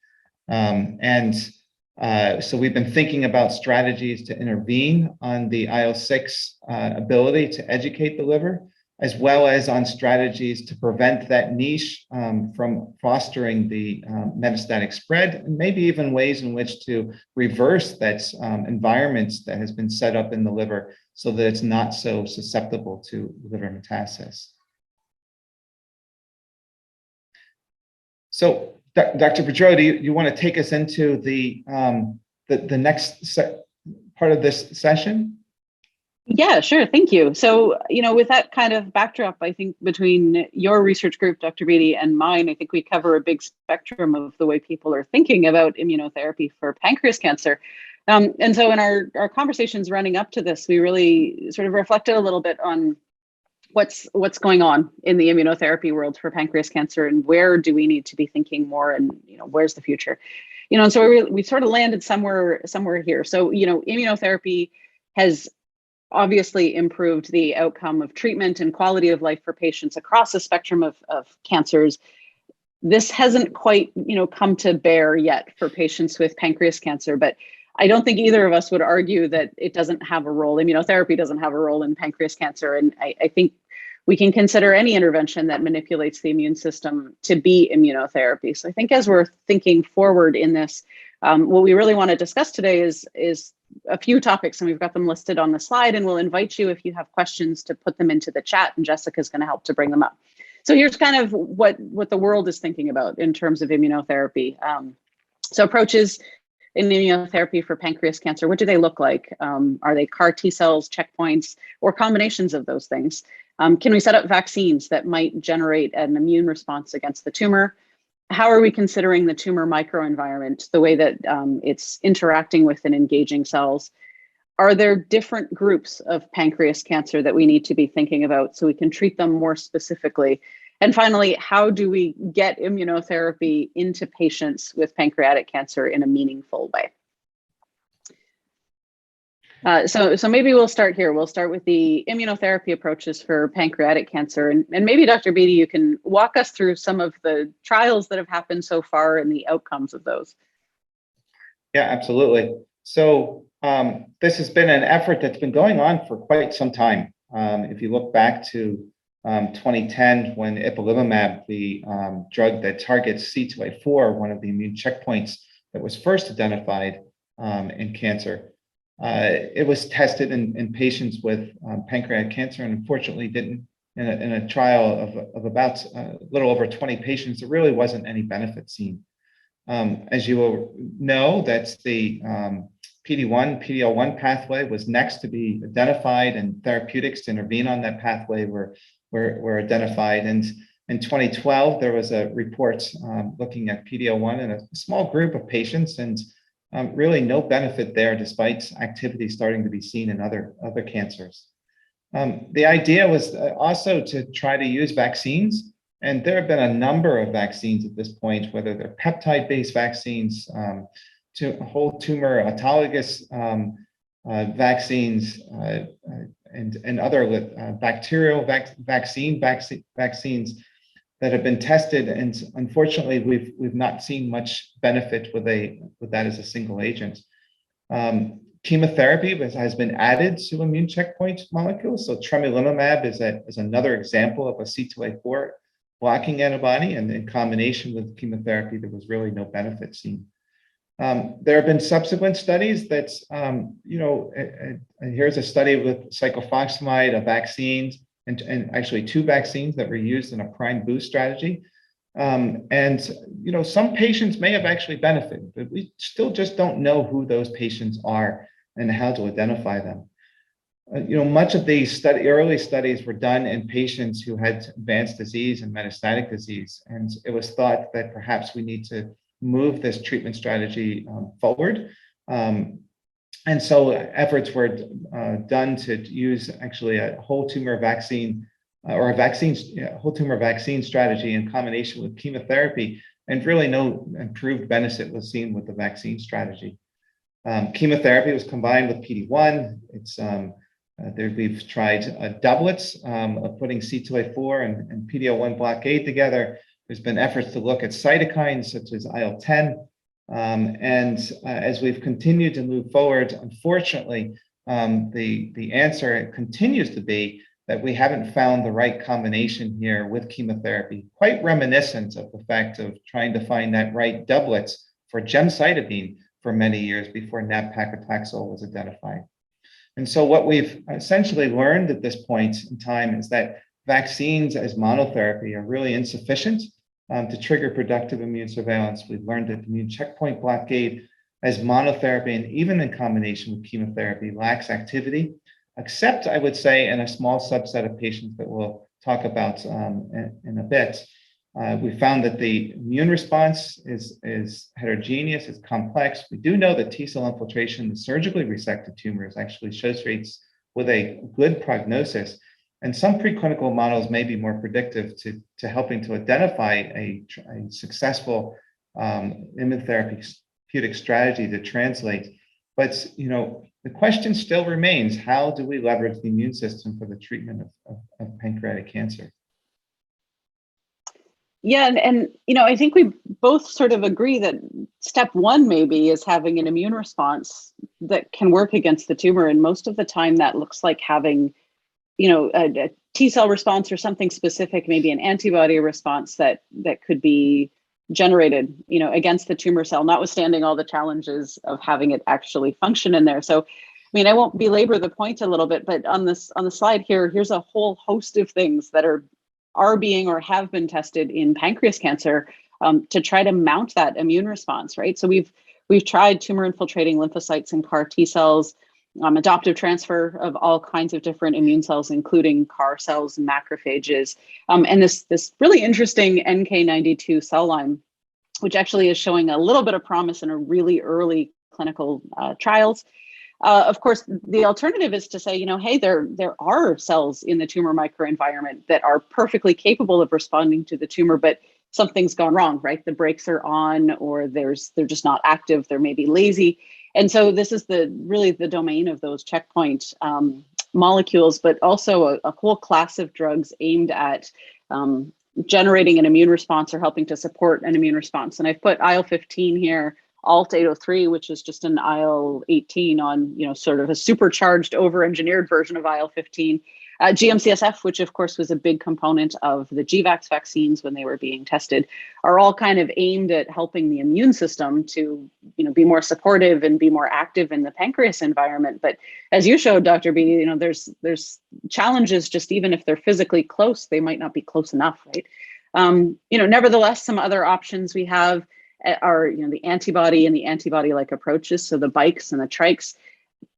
So we've been thinking about strategies to intervene on the IL-6 ability to educate the liver, as well as on strategies to prevent that niche from fostering the metastatic spread, and maybe even ways in which to reverse that environment that has been set up in the liver so that it's not so susceptible to liver metastasis. So, Dr. Boudreau, do you want to take us into the next part of this session? Yeah, sure. Thank you. So, with that kind of backdrop, I think between your research group, Dr. Beatty, and mine, I think we cover a big spectrum of the way people are thinking about immunotherapy for pancreas cancer. And so in our conversations running up to this, we really sort of reflected a little bit on what's going on in the immunotherapy world for pancreas cancer, and where do we need to be thinking more, and where's the future? And so we sort of landed somewhere here. So, immunotherapy has obviously improved the outcome of treatment and quality of life for patients across a spectrum of cancers. This hasn't quite, come to bear yet for patients with pancreas cancer, but I don't think either of us would argue that it doesn't have a role. Immunotherapy doesn't have a role in pancreas cancer. And I think we can consider any intervention that manipulates the immune system to be immunotherapy. So I think as we're thinking forward in this, what we really want to discuss today is a few topics, and we've got them listed on the slide, and we'll invite you, if you have questions, to put them into the chat, and Jessica's going to help to bring them up. So here's kind of what the world is thinking about in terms of immunotherapy. So approaches in immunotherapy for pancreas cancer, what do they look like? Are they CAR T cells, checkpoints, or combinations of those things? Can we set up vaccines that might generate an immune response against the tumor? How are we considering the tumor microenvironment, the way that it's interacting with and engaging cells? Are there different groups of pancreas cancer that we need to be thinking about so we can treat them more specifically? And finally, how do we get immunotherapy into patients with pancreatic cancer in a meaningful way? So maybe we'll start here. We'll start with the immunotherapy approaches for pancreatic cancer. And maybe Dr. Beatty, you can walk us through some of the trials that have happened so far and the outcomes of those. Yeah, absolutely. So this has been an effort that's been going on for quite some time. If you look back to 2010, when ipilimumab, the drug that targets C2A4, one of the immune checkpoints that was first identified in cancer, it was tested in patients with pancreatic cancer, and unfortunately didn't, in a trial of about a little over 20 patients, there really wasn't any benefit seen. As you will know, that's the PD-1, PD-L1 pathway was next to be identified, and therapeutics to intervene on that pathway were identified. And in 2012, there was a report looking at PD-L1 in a small group of patients, and really no benefit there, despite activity starting to be seen in other cancers. The idea was also to try to use vaccines. And there have been a number of vaccines at this point, whether they're peptide-based vaccines, to whole tumor autologous vaccines, and other bacterial vaccines that have been tested. And unfortunately, we've not seen much benefit with that as a single agent. Chemotherapy has been added to immune checkpoint molecules. So tremelimumab is another example of a C2A4 blocking antibody, and in combination with chemotherapy, there was really no benefit seen. There have been subsequent studies that's, here's a study with cyclophosphamide, a vaccine, and actually 2 vaccines that were used in a prime boost strategy. Some patients may have actually benefited, but we still just don't know who those patients are and how to identify them. Much of these early studies were done in patients who had advanced disease and metastatic disease. And it was thought that perhaps we need to move this treatment strategy forward. And so efforts were done to use actually a whole tumor vaccine whole tumor vaccine strategy in combination with chemotherapy. And really no improved benefit was seen with the vaccine strategy. Chemotherapy was combined with PD-1. We've tried doublets of putting C2A4 and PD-L1 blockade together. There's been efforts to look at cytokines such as IL-10. As we've continued to move forward, unfortunately, the answer continues to be that we haven't found the right combination here with chemotherapy, quite reminiscent of the fact of trying to find that right doublets for gemcitabine for many years before nab-paclitaxel was identified. And so what we've essentially learned at this point in time is that vaccines as monotherapy are really insufficient to trigger productive immune surveillance. We've learned that immune checkpoint blockade as monotherapy and even in combination with chemotherapy lacks activity, except I would say in a small subset of patients that we'll talk about in a bit. We found that the immune response is heterogeneous, it's complex. We do know that T-cell infiltration in surgically resected tumors actually shows rates with a good prognosis. And some preclinical models may be more predictive to helping to identify a successful immunotherapeutic strategy to translate. But the question still remains, how do we leverage the immune system for the treatment of pancreatic cancer? Yeah, and I think we both sort of agree that step one maybe is having an immune response that can work against the tumor. And most of the time that looks like having, a T-cell response or something specific, maybe an antibody response that could be generated, against the tumor cell, notwithstanding all the challenges of having it actually function in there. So, I won't belabor the point a little bit, but on the slide here's a whole host of things that are being or have been tested in pancreas cancer to try to mount that immune response, right? So we've tried tumor infiltrating lymphocytes and CAR T cells, adoptive transfer of all kinds of different immune cells, including CAR cells and macrophages, and this really interesting NK92 cell line, which actually is showing a little bit of promise in a really early clinical trials. Of course, the alternative is to say, hey, there are cells in the tumor microenvironment that are perfectly capable of responding to the tumor, but something's gone wrong, right? The brakes are on, or they're just not active. They're maybe lazy. And so this is really the domain of those checkpoint molecules, but also a whole class of drugs aimed at generating an immune response or helping to support an immune response. And I've put IL-15 here, Alt-803, which is just an IL-18 on, sort of a supercharged, over-engineered version of IL-15. GM-CSF, which of course was a big component of the GVAX vaccines when they were being tested, are all kind of aimed at helping the immune system to, be more supportive and be more active in the pancreas environment. But as you showed, Dr. Beatty, there's challenges. Just even if they're physically close, they might not be close enough, right? Nevertheless, some other options we have are, the antibody and the antibody-like approaches, so the bikes and the trikes.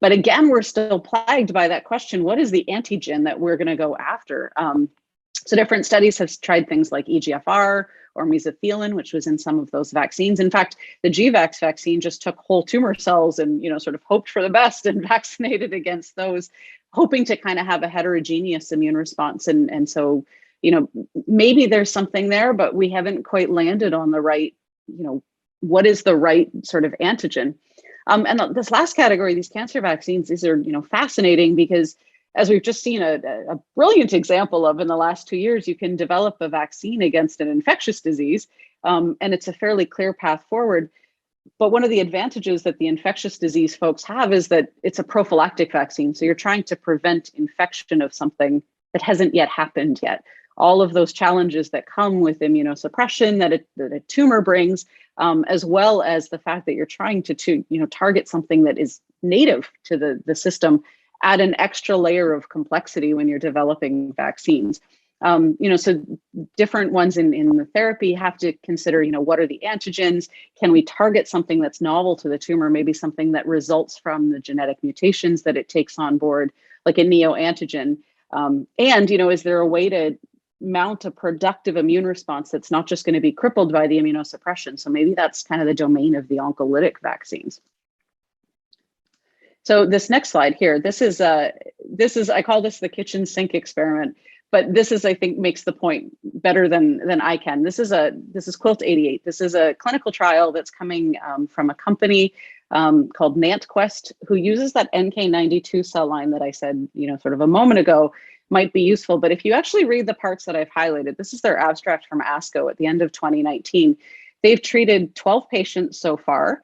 But again, we're still plagued by that question: what is the antigen that we're going to go after? So different studies have tried things like EGFR or mesothelin, which was in some of those vaccines. In fact, the GVAX vaccine just took whole tumor cells and, sort of hoped for the best and vaccinated against those, hoping to kind of have a heterogeneous immune response. And so, maybe there's something there, but we haven't quite landed on the right, what is the right sort of antigen? And this last category, these cancer vaccines, these are, fascinating because, as we've just seen a brilliant example of in the last 2 years, you can develop a vaccine against an infectious disease, and it's a fairly clear path forward. But one of the advantages that the infectious disease folks have is that it's a prophylactic vaccine. So you're trying to prevent infection of something that hasn't yet happened yet. All of those challenges that come with immunosuppression that a tumor brings, as well as the fact that you're trying to target something that is native to the system, add an extra layer of complexity when you're developing vaccines. So different ones in the therapy have to consider, what are the antigens? Can we target something that's novel to the tumor, maybe something that results from the genetic mutations that it takes on board, like a neoantigen? And, is there a way to mount a productive immune response that's not just going to be crippled by the immunosuppression? So maybe that's kind of the domain of the oncolytic vaccines. So this next slide here, this is I call this the kitchen sink experiment, but this is, I think, makes the point better than I can. This is Quilt 88. This is a clinical trial that's coming from a company called NantQuest, who uses that NK92 cell line that I said, sort of a moment ago, might be useful. But if you actually read the parts that I've highlighted, this is their abstract from ASCO at the end of 2019. They've treated 12 patients so far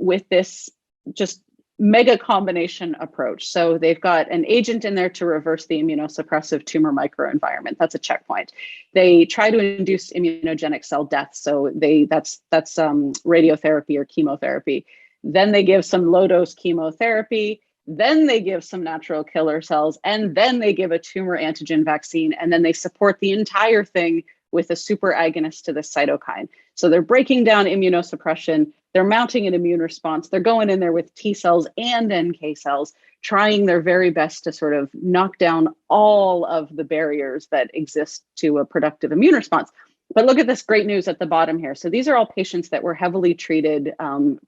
with this just mega combination approach. So they've got an agent in there to reverse the immunosuppressive tumor microenvironment. That's a checkpoint. They try to induce immunogenic cell death. So that's radiotherapy or chemotherapy. Then they give some low dose chemotherapy. Then they give some natural killer cells, and then they give a tumor antigen vaccine, and then they support the entire thing with a super agonist to the cytokine. So they're breaking down immunosuppression, they're mounting an immune response, they're going in there with T cells and NK cells, trying their very best to sort of knock down all of the barriers that exist to a productive immune response. But look at this great news at the bottom here. So these are all patients that were heavily treated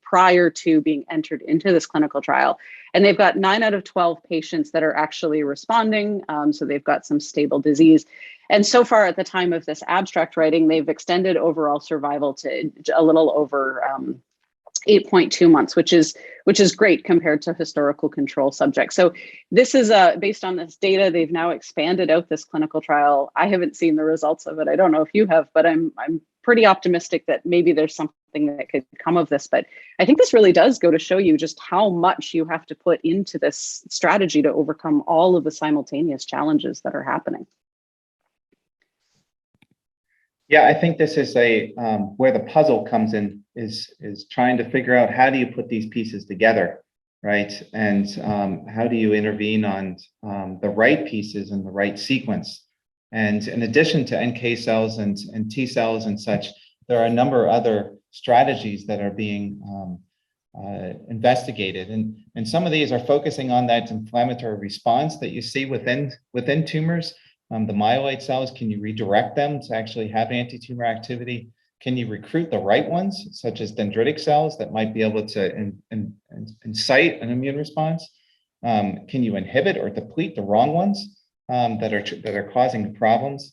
prior to being entered into this clinical trial. And they've got 9 out of 12 patients that are actually responding. So they've got some stable disease. And so far at the time of this abstract writing, they've extended overall survival to a little over 8.2 months, which is great compared to historical control subjects. So this is based on this data. They've now expanded out this clinical trial. I haven't seen the results of it. I don't know if you have, but I'm pretty optimistic that maybe there's something that could come of this. But I think this really does go to show you just how much you have to put into this strategy to overcome all of the simultaneous challenges that are happening. Yeah, I think this is where the puzzle comes in, is trying to figure out how do you put these pieces together, right? And how do you intervene on the right pieces in the right sequence? And in addition to NK cells and T cells and such, there are a number of other strategies that are being investigated. And some of these are focusing on that inflammatory response that you see within tumors. The myeloid cells, can you redirect them to actually have anti-tumor activity? Can you recruit the right ones, such as dendritic cells that might be able to incite an immune response? Can you inhibit or deplete the wrong ones that are causing the problems?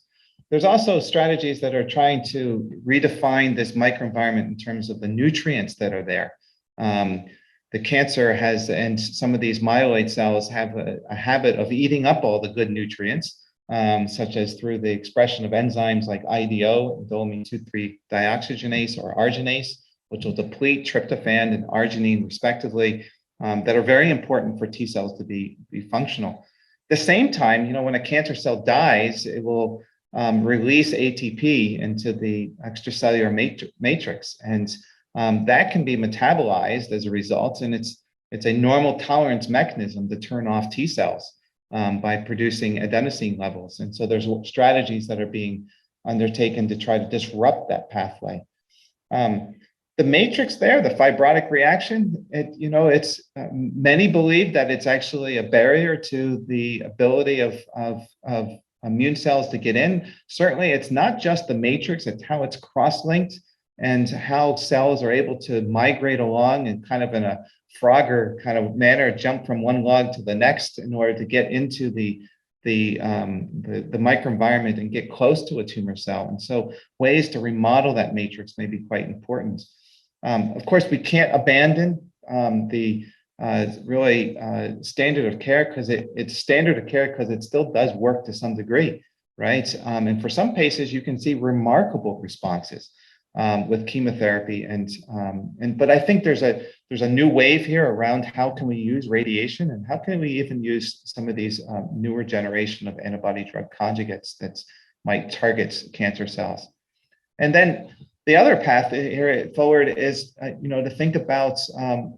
There's also strategies that are trying to redefine this microenvironment in terms of the nutrients that are there. cancer has, and some of these myeloid cells have a habit of eating up all the good nutrients, such as through the expression of enzymes like IDO, endolamine 2,3 dioxygenase or arginase, which will deplete tryptophan and arginine respectively, that are very important for T cells to be functional. At the same time, when a cancer cell dies, it will release ATP into the extracellular matrix, and that can be metabolized as a result, and it's a normal tolerance mechanism to turn off T cells by producing adenosine levels. And so there's strategies that are being undertaken to try to disrupt that pathway. The matrix there, the fibrotic reaction, many believe that it's actually a barrier to the ability of immune cells to get in. Certainly, it's not just the matrix, it's how it's cross-linked and how cells are able to migrate along and kind of in a Frogger kind of manner, jump from one log to the next in order to get into the microenvironment and get close to a tumor cell. And so ways to remodel that matrix may be quite important. Of course, we can't abandon the standard of care because it's standard of care because it still does work to some degree, right? And for some patients, you can see remarkable responses with chemotherapy, but I think there's a new wave here around how can we use radiation and how can we even use some of these newer generation of antibody drug conjugates that might target cancer cells. And then the other path here forward is to think about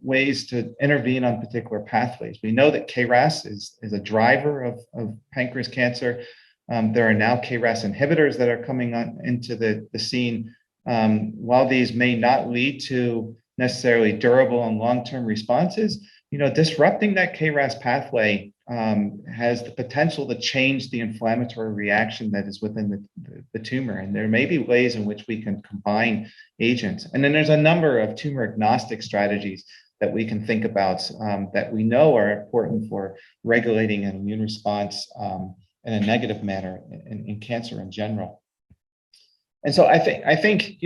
ways to intervene on particular pathways. We know that KRAS is a driver of pancreas cancer. There are now KRAS inhibitors that are coming into the scene. While these may not lead to necessarily durable and long-term responses, disrupting that KRAS pathway has the potential to change the inflammatory reaction that is within the tumor. And there may be ways in which we can combine agents. And then there's a number of tumor agnostic strategies that we can think about that we know are important for regulating an immune response in a negative manner in cancer in general. And so I think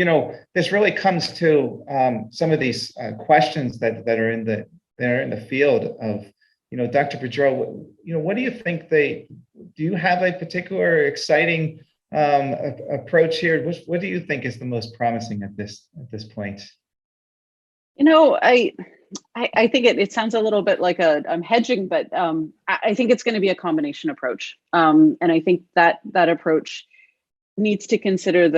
this really comes to some of these questions that are in the field of Dr. Boudreau. What do you think do you have a particular exciting approach here? What do you think is the most promising at this point? I think it sounds a little bit like I'm hedging, but I think it's going to be a combination approach, and I think that approach needs to consider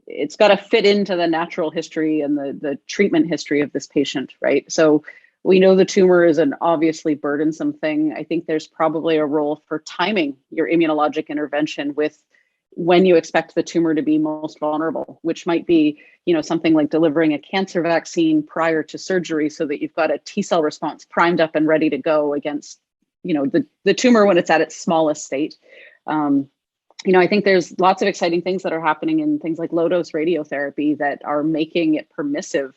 it's got to fit into the natural history and the treatment history of this patient, right? So we know the tumor is an obviously burdensome thing. I think there's probably a role for timing your immunologic intervention with when you expect the tumor to be most vulnerable, which might be, something like delivering a cancer vaccine prior to surgery so that you've got a T cell response primed up and ready to go against, the tumor when it's at its smallest state. I think there's lots of exciting things that are happening in things like low-dose radiotherapy that are making it permissive,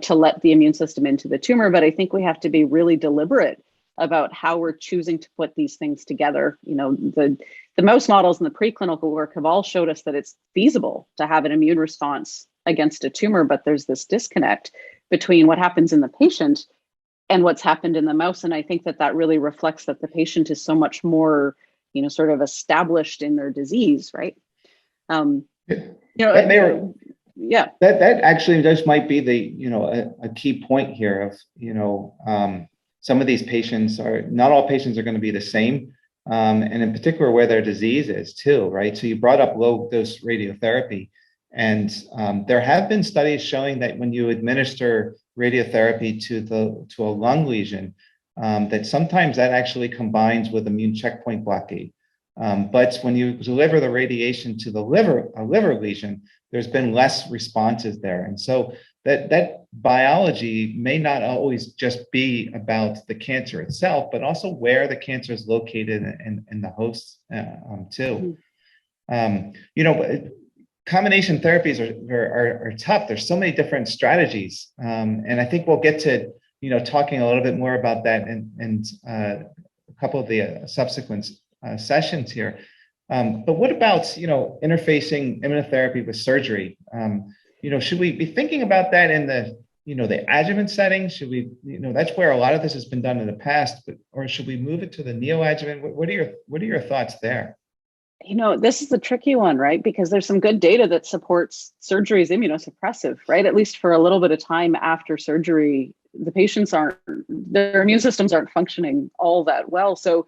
to let the immune system into the tumor. But I think we have to be really deliberate about how we're choosing to put these things together. The mouse models and the preclinical work have all showed us that it's feasible to have an immune response against a tumor, but there's this disconnect between what happens in the patient and what's happened in the mouse. And I think that really reflects that the patient is so much more sort of established in their disease, right? That actually just might be a key point here of, some of these patients not all patients are going to be the same. And in particular where their disease is too, right? So you brought up low dose radiotherapy, and there have been studies showing that when you administer radiotherapy to a lung lesion, that sometimes that actually combines with immune checkpoint blockade. But when you deliver the radiation to a liver lesion, there's been less responses there. And so that biology may not always just be about the cancer itself, but also where the cancer is located in the host too. Combination therapies are tough. There's so many different strategies. And I think we'll get to talking a little bit more about that in a couple of the subsequent sessions here. But what about, interfacing immunotherapy with surgery? Should we be thinking about that in the adjuvant setting? Should we, that's where a lot of this has been done in the past, or should we move it to the neoadjuvant? What are your thoughts there? This is a tricky one, right? Because there's some good data that supports surgery is immunosuppressive, right? At least for a little bit of time after surgery, their immune systems aren't functioning all that well. So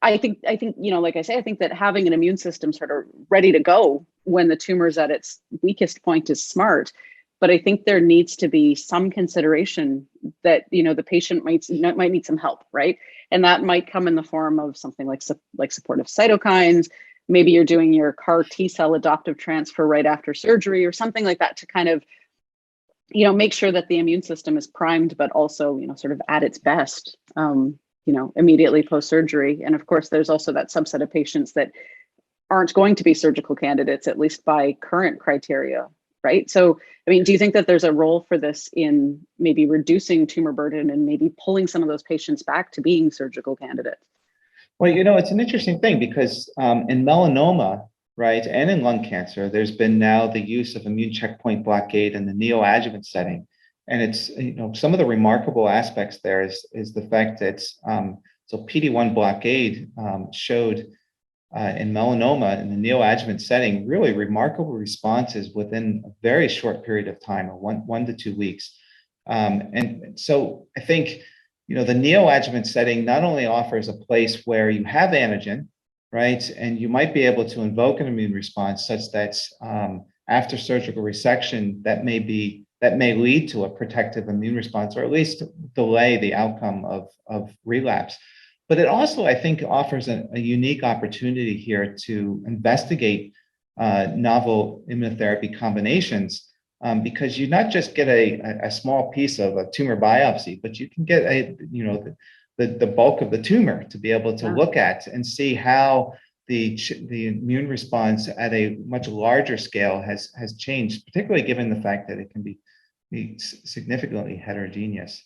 I think, like I say, I think that having an immune system sort of ready to go when the tumor's at its weakest point is smart. But I think there needs to be some consideration that, the patient might need some help, right? And that might come in the form of something like supportive cytokines. Maybe you're doing your CAR T cell adoptive transfer right after surgery or something like that to kind of, make sure that the immune system is primed, but also, sort of at its best, immediately post-surgery. And of course, there's also that subset of patients that aren't going to be surgical candidates, at least by current criteria, right? So, do you think that there's a role for this in maybe reducing tumor burden and maybe pulling some of those patients back to being surgical candidates? Well, it's an interesting thing because in melanoma, right, and in lung cancer, there's been now the use of immune checkpoint blockade in the neoadjuvant setting. And it's, some of the remarkable aspects there is the fact that so PD-1 blockade showed in melanoma in the neoadjuvant setting really remarkable responses within a very short period of time, of 1 to 2 weeks. And so I think, the neoadjuvant setting not only offers a place where you have antigen, right, and you might be able to invoke an immune response such that after surgical resection that may lead to a protective immune response, or at least delay the outcome of relapse. But it also, I think, offers a unique opportunity here to investigate novel immunotherapy combinations because you not just get a small piece of a tumor biopsy, but you can get the bulk of the tumor to be able to look at and see how the immune response at a much larger scale has changed, particularly given the fact that it can be significantly heterogeneous.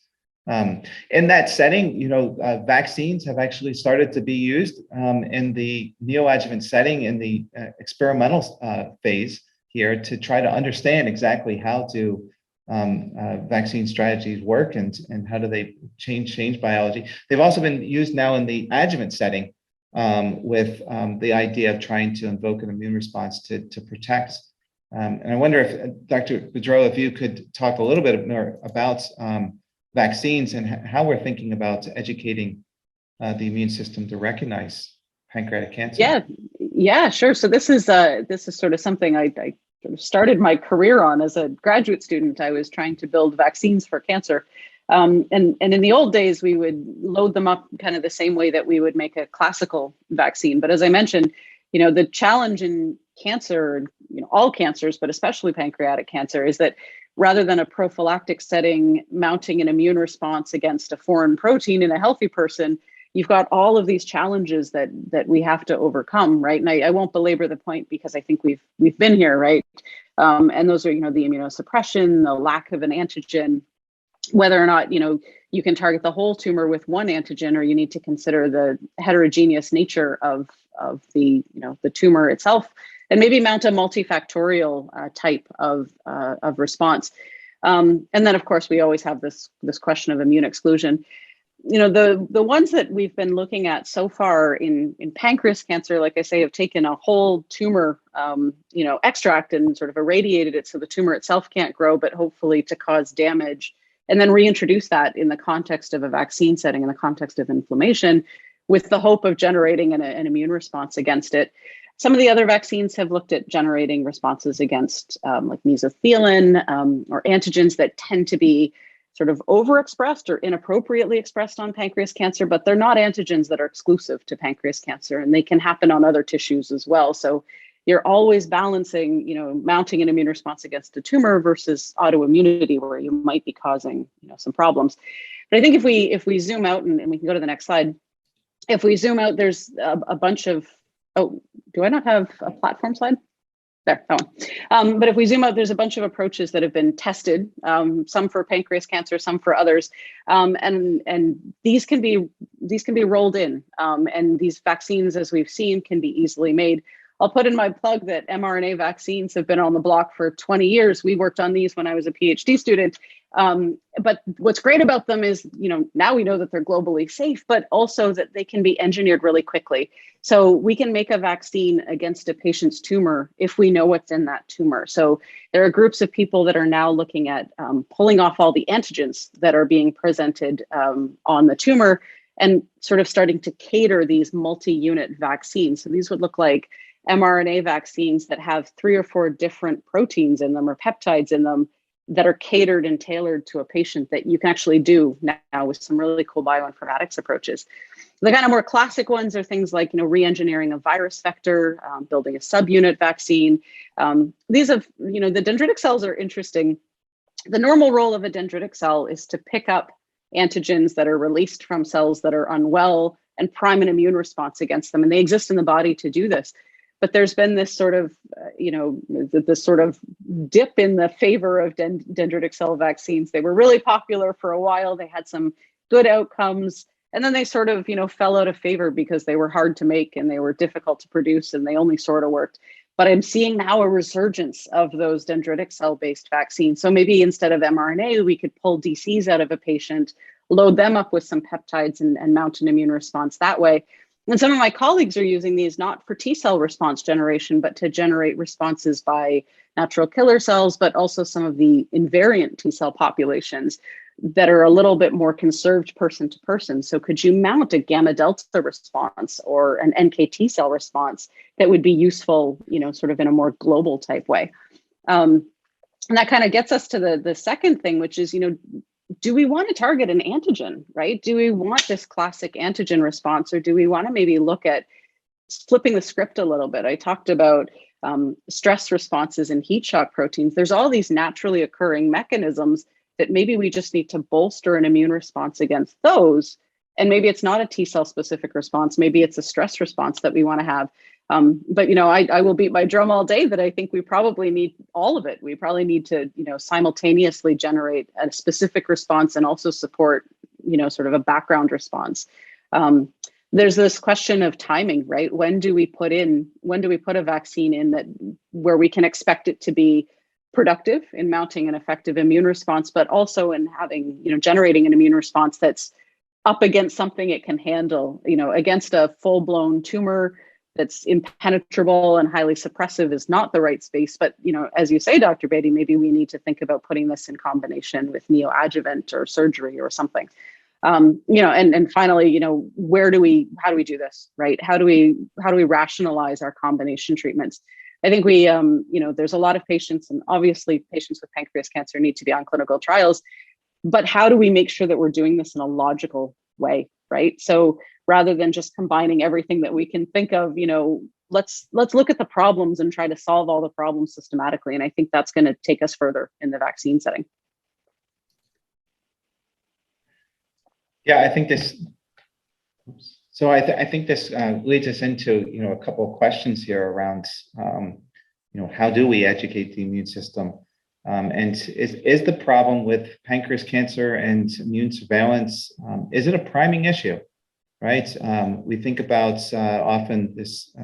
In that setting, vaccines have actually started to be used in the neoadjuvant setting in the experimental phase here to try to understand exactly how do vaccine strategies work and how do they change biology. They've also been used now in the adjuvant setting with the idea of trying to invoke an immune response to protect. And I wonder if, Dr. Boudreau, if you could talk a little bit more about vaccines and how we're thinking about educating the immune system to recognize pancreatic cancer. Yeah, sure. So this is sort of something I sort of started my career on as a graduate student. I was trying to build vaccines for cancer. And in the old days, we would load them up kind of the same way that we would make a classical vaccine. But as I mentioned, the challenge in cancer, all cancers, but especially pancreatic cancer, is that rather than a prophylactic setting mounting an immune response against a foreign protein in a healthy person, you've got all of these challenges that we have to overcome, right? And I won't belabor the point because I think we've been here, right? And those are, the immunosuppression, the lack of an antigen, whether or not, you can target the whole tumor with one antigen, or you need to consider the heterogeneous nature of the, the tumor itself, and maybe mount a multifactorial type of response. And then, of course, we always have this question of immune exclusion. The ones that we've been looking at so far in pancreas cancer, like I say, have taken a whole tumor, extract and sort of irradiated it so the tumor itself can't grow, but hopefully to cause damage, and then reintroduce that in the context of a vaccine setting, in the context of inflammation, with the hope of generating an immune response against it. Some of the other vaccines have looked at generating responses against like mesothelin or antigens that tend to be sort of overexpressed or inappropriately expressed on pancreas cancer, but they're not antigens that are exclusive to pancreas cancer, and they can happen on other tissues as well. So you're always balancing, mounting an immune response against a tumor versus autoimmunity, where you might be causing, some problems. But I think if we zoom out, and we can go to the next slide. If we zoom out, there's a bunch of, oh, do I not have a platform slide? There, that one. But if we zoom out, there's a bunch of approaches that have been tested, some for pancreas cancer, some for others, and these can be rolled in, and these vaccines, as we've seen, can be easily made. I'll put in my plug that mRNA vaccines have been on the block for 20 years. We worked on these when I was a PhD student, But what's great about them is, now we know that they're globally safe, but also that they can be engineered really quickly. So we can make a vaccine against a patient's tumor if we know what's in that tumor. So there are groups of people that are now looking at pulling off all the antigens that are being presented on the tumor and sort of starting to cater these multi-unit vaccines. So these would look like mRNA vaccines that have 3 or 4 different proteins in them or peptides in them that are catered and tailored to a patient that you can actually do now with some really cool bioinformatics approaches. The kind of more classic ones are things like, re-engineering a virus vector, building a subunit vaccine. These have, the dendritic cells are interesting. The normal role of a dendritic cell is to pick up antigens that are released from cells that are unwell and prime an immune response against them. And they exist in the body to do this. But there's been this sort of, this sort of dip in the favor of dendritic cell vaccines. They were really popular for a while. They had some good outcomes. And then they sort of, fell out of favor because they were hard to make and they were difficult to produce and they only sort of worked. But I'm seeing now a resurgence of those dendritic cell-based vaccines. So maybe instead of mRNA, we could pull DCs out of a patient, load them up with some peptides and mount an immune response that way. And some of my colleagues are using these not for T cell response generation, but to generate responses by natural killer cells, but also some of the invariant T cell populations that are a little bit more conserved person to person. So could you mount a gamma delta response or an NKT cell response that would be useful, sort of in a more global type way? And that kind of gets us to the second thing, which is, do we want to target an antigen, right? Do we want this classic antigen response, or do we want to maybe look at flipping the script a little bit? I talked about stress responses and heat shock proteins. There's all these naturally occurring mechanisms that maybe we just need to bolster an immune response against those. And maybe it's not a T cell specific response. Maybe it's a stress response that we want to have. But I will beat my drum all day that I think we probably need all of it. We probably need to, simultaneously generate a specific response and also support, sort of a background response. There's this question of timing, right? When do we put a vaccine in that where we can expect it to be productive in mounting an effective immune response, but also in having, generating an immune response that's up against something it can handle, against a full-blown tumor that's impenetrable and highly suppressive is not the right space. But, as you say, Dr. Beatty, maybe we need to think about putting this in combination with neoadjuvant or surgery or something. And finally, how do we do this, right? How do we rationalize our combination treatments? I think there's a lot of patients, and obviously patients with pancreas cancer need to be on clinical trials, but how do we make sure that we're doing this in a logical way, right? So rather than just combining everything that we can think of, let's look at the problems and try to solve all the problems systematically. And I think that's going to take us further in the vaccine setting. Yeah, I think this. So I think this leads us into a couple of questions here around how do we educate the immune system, and is the problem with pancreas cancer and immune surveillance, is it a priming issue, right? We think about often this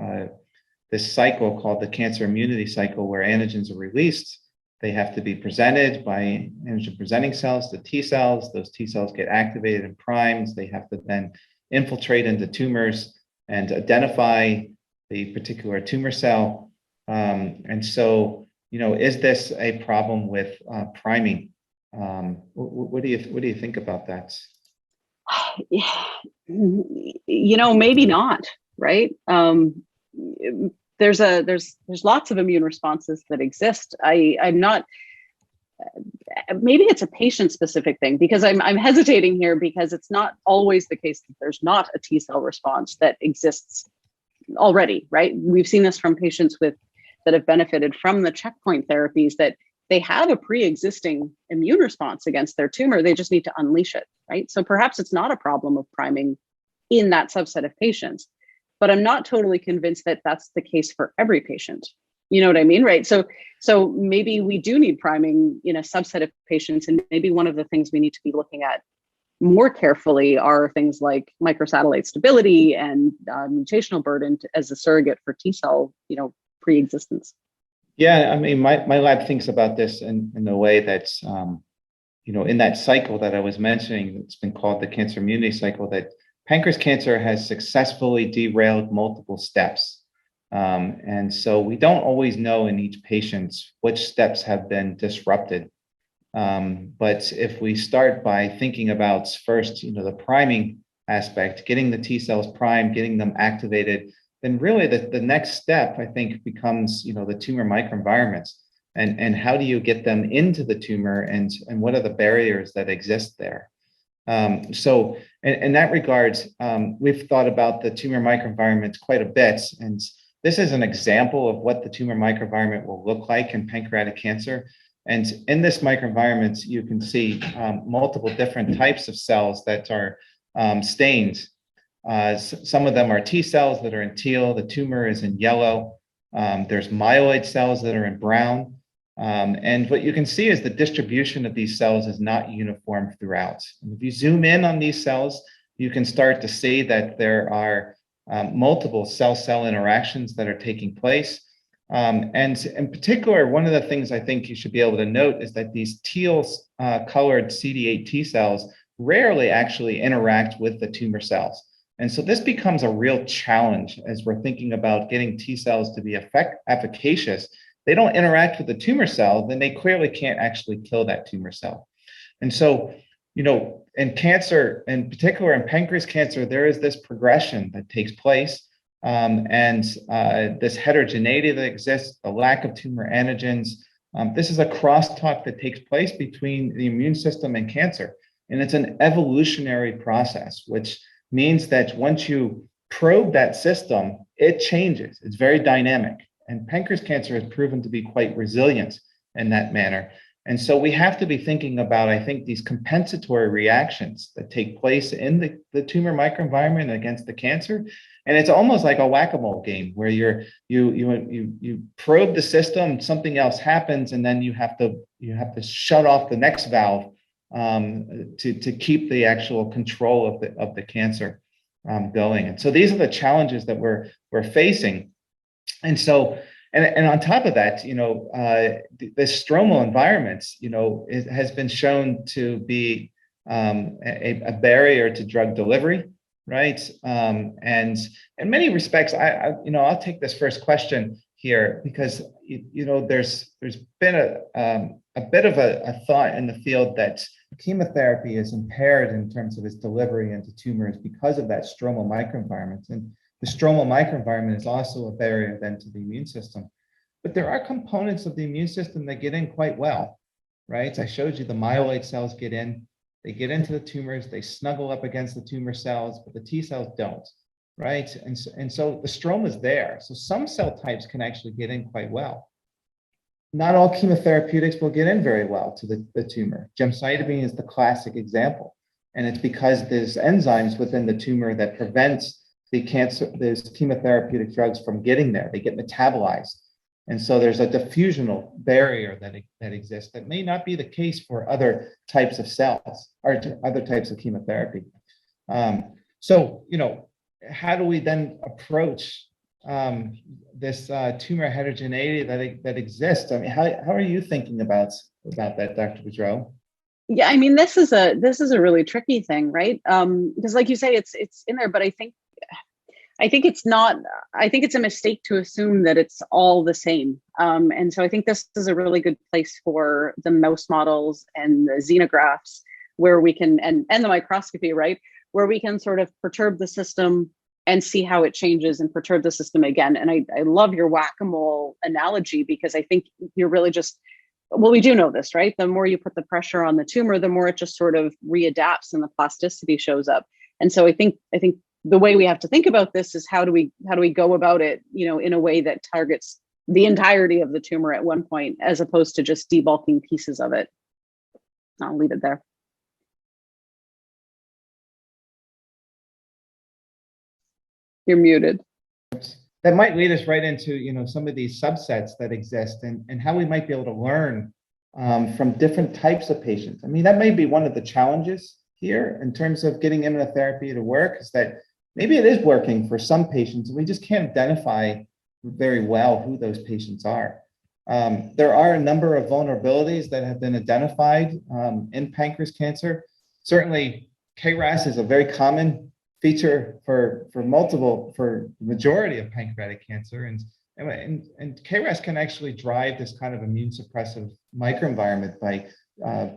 cycle called the cancer immunity cycle, where antigens are released. They have to be presented by antigen presenting cells, the T cells. Those T cells get activated and primed. They have to then infiltrate into tumors and identify the particular tumor cell. And so, is this a problem with priming? What do you think about that? Maybe not, right? There's lots of immune responses that exist. I'm not. Maybe it's a patient-specific thing, because I'm hesitating here because it's not always the case that there's not a T cell response that exists already, right? We've seen this from patients that have benefited from the checkpoint therapies, that they have a pre-existing immune response against their tumor. They just need to unleash it, right? So perhaps it's not a problem of priming in that subset of patients, but I'm not totally convinced that that's the case for every patient. You know what I mean, right? So maybe we do need priming in a subset of patients, and maybe one of the things we need to be looking at more carefully are things like microsatellite stability and mutational burden as a surrogate for T cell, pre-existence. Yeah, I mean, my lab thinks about this in a way that's in that cycle that I was mentioning, it's been called the cancer immunity cycle, that pancreas cancer has successfully derailed multiple steps. And so we don't always know in each patient which steps have been disrupted. But if we start by thinking about first, the priming aspect, getting the T cells primed, getting them activated, then really the next step, I think, becomes, the tumor microenvironments. And how do you get them into the tumor, and what are the barriers that exist there? So in that regard, we've thought about the tumor microenvironment quite a bit. And this is an example of what the tumor microenvironment will look like in pancreatic cancer. And in this microenvironment, you can see multiple different types of cells that are stained. Some of them are T cells that are in teal. The tumor is in yellow. There's myeloid cells that are in brown. And what you can see is the distribution of these cells is not uniform throughout. And if you zoom in on these cells, you can start to see that there are multiple cell-cell interactions that are taking place. And in particular, one of the things I think you should be able to note is that these teal colored CD8 T cells rarely actually interact with the tumor cells. And so this becomes a real challenge as we're thinking about getting T cells to be efficacious. They don't interact with the tumor cell, then they clearly can't actually kill that tumor cell. And so, in cancer, in particular in pancreas cancer, there is this progression that takes place, and this heterogeneity that exists, the lack of tumor antigens. This is a crosstalk that takes place between the immune system and cancer. And it's an evolutionary process, which means that once you probe that system, it changes. It's very dynamic. And pancreas cancer has proven to be quite resilient in that manner. And so we have to be thinking about, I think, these compensatory reactions that take place in the tumor microenvironment against the cancer. And it's almost like a whack-a-mole game where you probe the system, something else happens, and then you have to shut off the next valve to keep the actual control of the cancer going. And so these are the challenges that we're facing. And so, and on top of that, the stromal environment, it has been shown to be a barrier to drug delivery, right? And in many respects, I'll take this first question here because there's been a bit of a thought in the field that chemotherapy is impaired in terms of its delivery into tumors because of that stromal microenvironment. And the stromal microenvironment is also a barrier then to the immune system. But there are components of the immune system that get in quite well, right? I showed you the myeloid cells get in, they get into the tumors, they snuggle up against the tumor cells, but the T cells don't, right? And so the stroma is there. So some cell types can actually get in quite well. Not all chemotherapeutics will get in very well to the tumor. Gemcitabine is the classic example. And it's because there's enzymes within the tumor that prevents those chemotherapeutic drugs from getting there. They get metabolized. And so there's a diffusional barrier that exists that may not be the case for other types of cells or other types of chemotherapy. So, how do we then approach this tumor heterogeneity that exists? I mean, how are you thinking about that, Dr. Boudreau? Yeah, I mean, this is a really tricky thing, right? Because like you say, it's in there, but I think it's not. I think it's a mistake to assume that it's all the same. And so I think this is a really good place for the mouse models and the xenografts where we can, and the microscopy, right? Where we can sort of perturb the system and see how it changes and perturb the system again. And I love your whack-a-mole analogy because I think you're really just, well, we do know this, right? The more you put the pressure on the tumor, the more it just sort of readapts and the plasticity shows up. And so I think the way we have to think about this is how do we go about it, in a way that targets the entirety of the tumor at one point, as opposed to just debulking pieces of it. I'll leave it there. You're muted. That might lead us right into, some of these subsets that exist and how we might be able to learn from different types of patients. I mean, that may be one of the challenges here in terms of getting immunotherapy to work, is that maybe it is working for some patients and we just can't identify very well who those patients are. There are a number of vulnerabilities that have been identified in pancreas cancer. Certainly, KRAS is a very common feature for the majority of pancreatic cancer, and KRAS can actually drive this kind of immune suppressive microenvironment by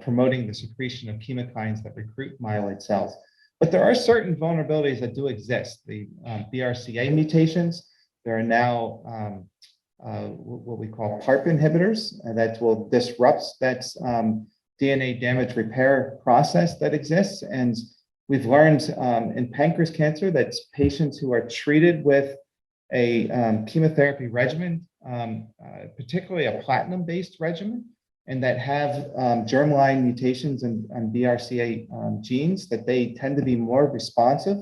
promoting the secretion of chemokines that recruit myeloid cells. But there are certain vulnerabilities that do exist. The BRCA mutations, there are now what we call PARP inhibitors that will disrupt that DNA damage repair process that exists. And we've learned in pancreas cancer that patients who are treated with a chemotherapy regimen, particularly a platinum-based regimen, and that have germline mutations and BRCA genes, that they tend to be more responsive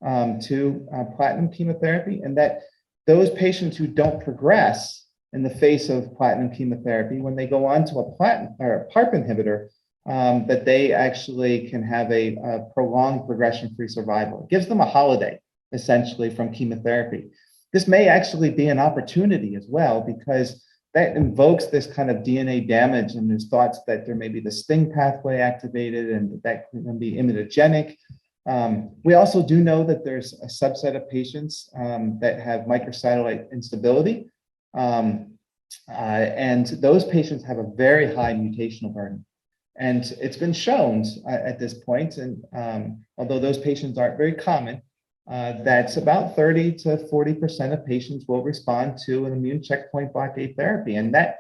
to platinum chemotherapy, and that those patients who don't progress in the face of platinum chemotherapy, when they go on to a platinum or a PARP inhibitor, that they actually can have a prolonged progression-free survival. It gives them a holiday, essentially, from chemotherapy. This may actually be an opportunity as well, because that invokes this kind of DNA damage, and there's thoughts that there may be the STING pathway activated and that can be immunogenic. We also do know that there's a subset of patients that have microsatellite instability, and those patients have a very high mutational burden. And it's been shown at this point, and although those patients aren't very common, that's about 30 to 40% of patients will respond to an immune checkpoint blockade therapy. And that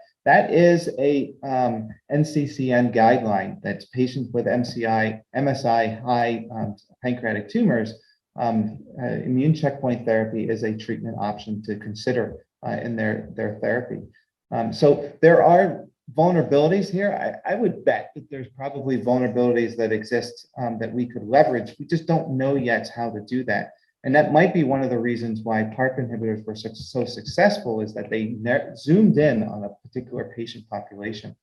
is a NCCN guideline that patients with MSI high pancreatic tumors, immune checkpoint therapy is a treatment option to consider in their therapy. So there are vulnerabilities here. I would bet that there's probably vulnerabilities that exist that we could leverage. We just don't know yet how to do that. And that might be one of the reasons why PARP inhibitors were so successful, is that they zoomed in on a particular patient population.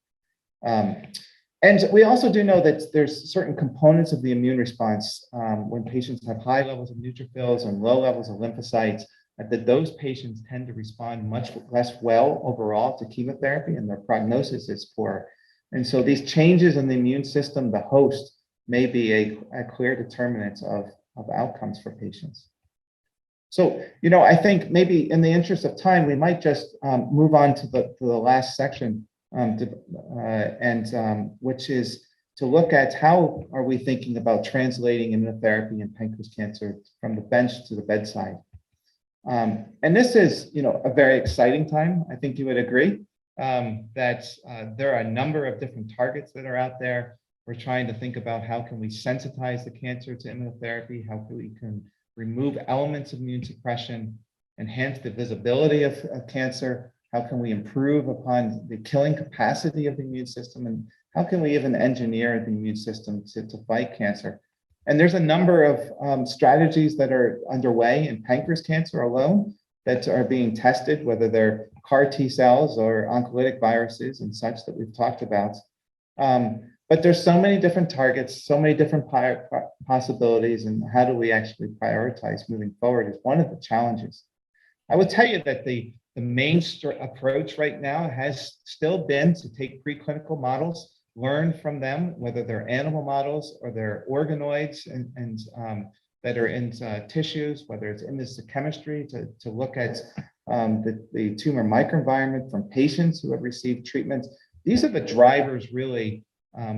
And we also do know that there's certain components of the immune response when patients have high levels of neutrophils and low levels of lymphocytes, that those patients tend to respond much less well overall to chemotherapy, and their prognosis is poor. And so these changes in the immune system, the host, may be a clear determinant of outcomes for patients. So, I think maybe in the interest of time, we might just move on to the last section, which is to look at how are we thinking about translating immunotherapy in pancreas cancer from the bench to the bedside. And this is, a very exciting time. I think you would agree that there are a number of different targets that are out there. We're trying to think about how can we sensitize the cancer to immunotherapy, how we can remove elements of immune suppression, enhance the visibility of cancer, how can we improve upon the killing capacity of the immune system, and how can we even engineer the immune system to fight cancer. And there's a number of strategies that are underway in pancreas cancer alone that are being tested, whether they're CAR T cells or oncolytic viruses and such that we've talked about. But there's so many different targets, so many different possibilities, and how do we actually prioritize moving forward is one of the challenges. I would tell you that the main approach right now has still been to take preclinical models, learn from them, whether they're animal models or they're organoids and that are in tissues, whether it's immunochemistry to look at the tumor microenvironment from patients who have received treatments. These are the drivers, really,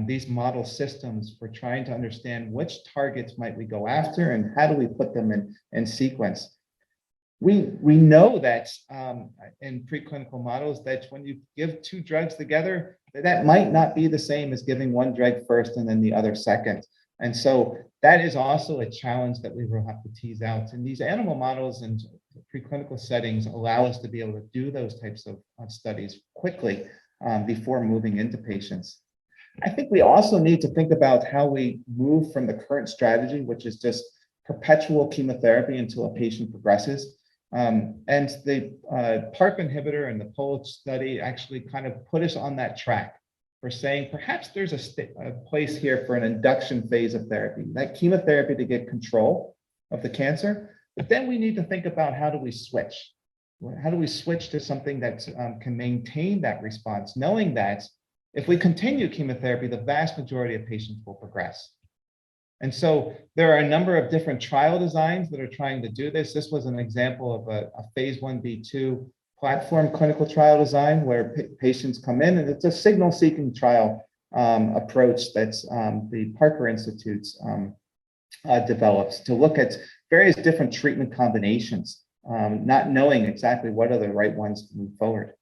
these model systems for trying to understand which targets might we go after and how do we put them in sequence. We know that in preclinical models that when you give two drugs together, that might not be the same as giving one drug first and then the other second. And so that is also a challenge that we will have to tease out. And these animal models and preclinical settings allow us to be able to do those types of studies quickly before moving into patients. I think we also need to think about how we move from the current strategy, which is just perpetual chemotherapy until a patient progresses. And the PARP inhibitor and the Polish study actually kind of put us on that track for saying perhaps there's a place here for an induction phase of therapy, that chemotherapy to get control of the cancer. But then we need to think about how do we switch? How do we switch to something that can maintain that response, knowing that if we continue chemotherapy, the vast majority of patients will progress. And so there are a number of different trial designs that are trying to do this. This was an example of a phase 1b/2 platform clinical trial design where patients come in, and it's a signal-seeking trial approach that's the Parker Institute's develops to look at various different treatment combinations, not knowing exactly what are the right ones to move forward.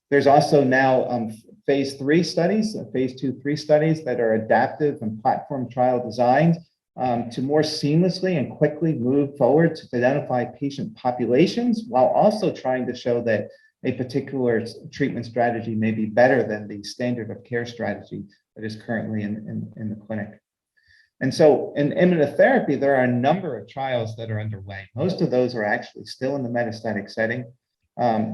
There's also now phase 3 studies, phase 2-3 studies that are adaptive and platform trial designed to more seamlessly and quickly move forward to identify patient populations while also trying to show that a particular treatment strategy may be better than the standard of care strategy that is currently in the clinic. And so in immunotherapy, there are a number of trials that are underway. Most of those are actually still in the metastatic setting.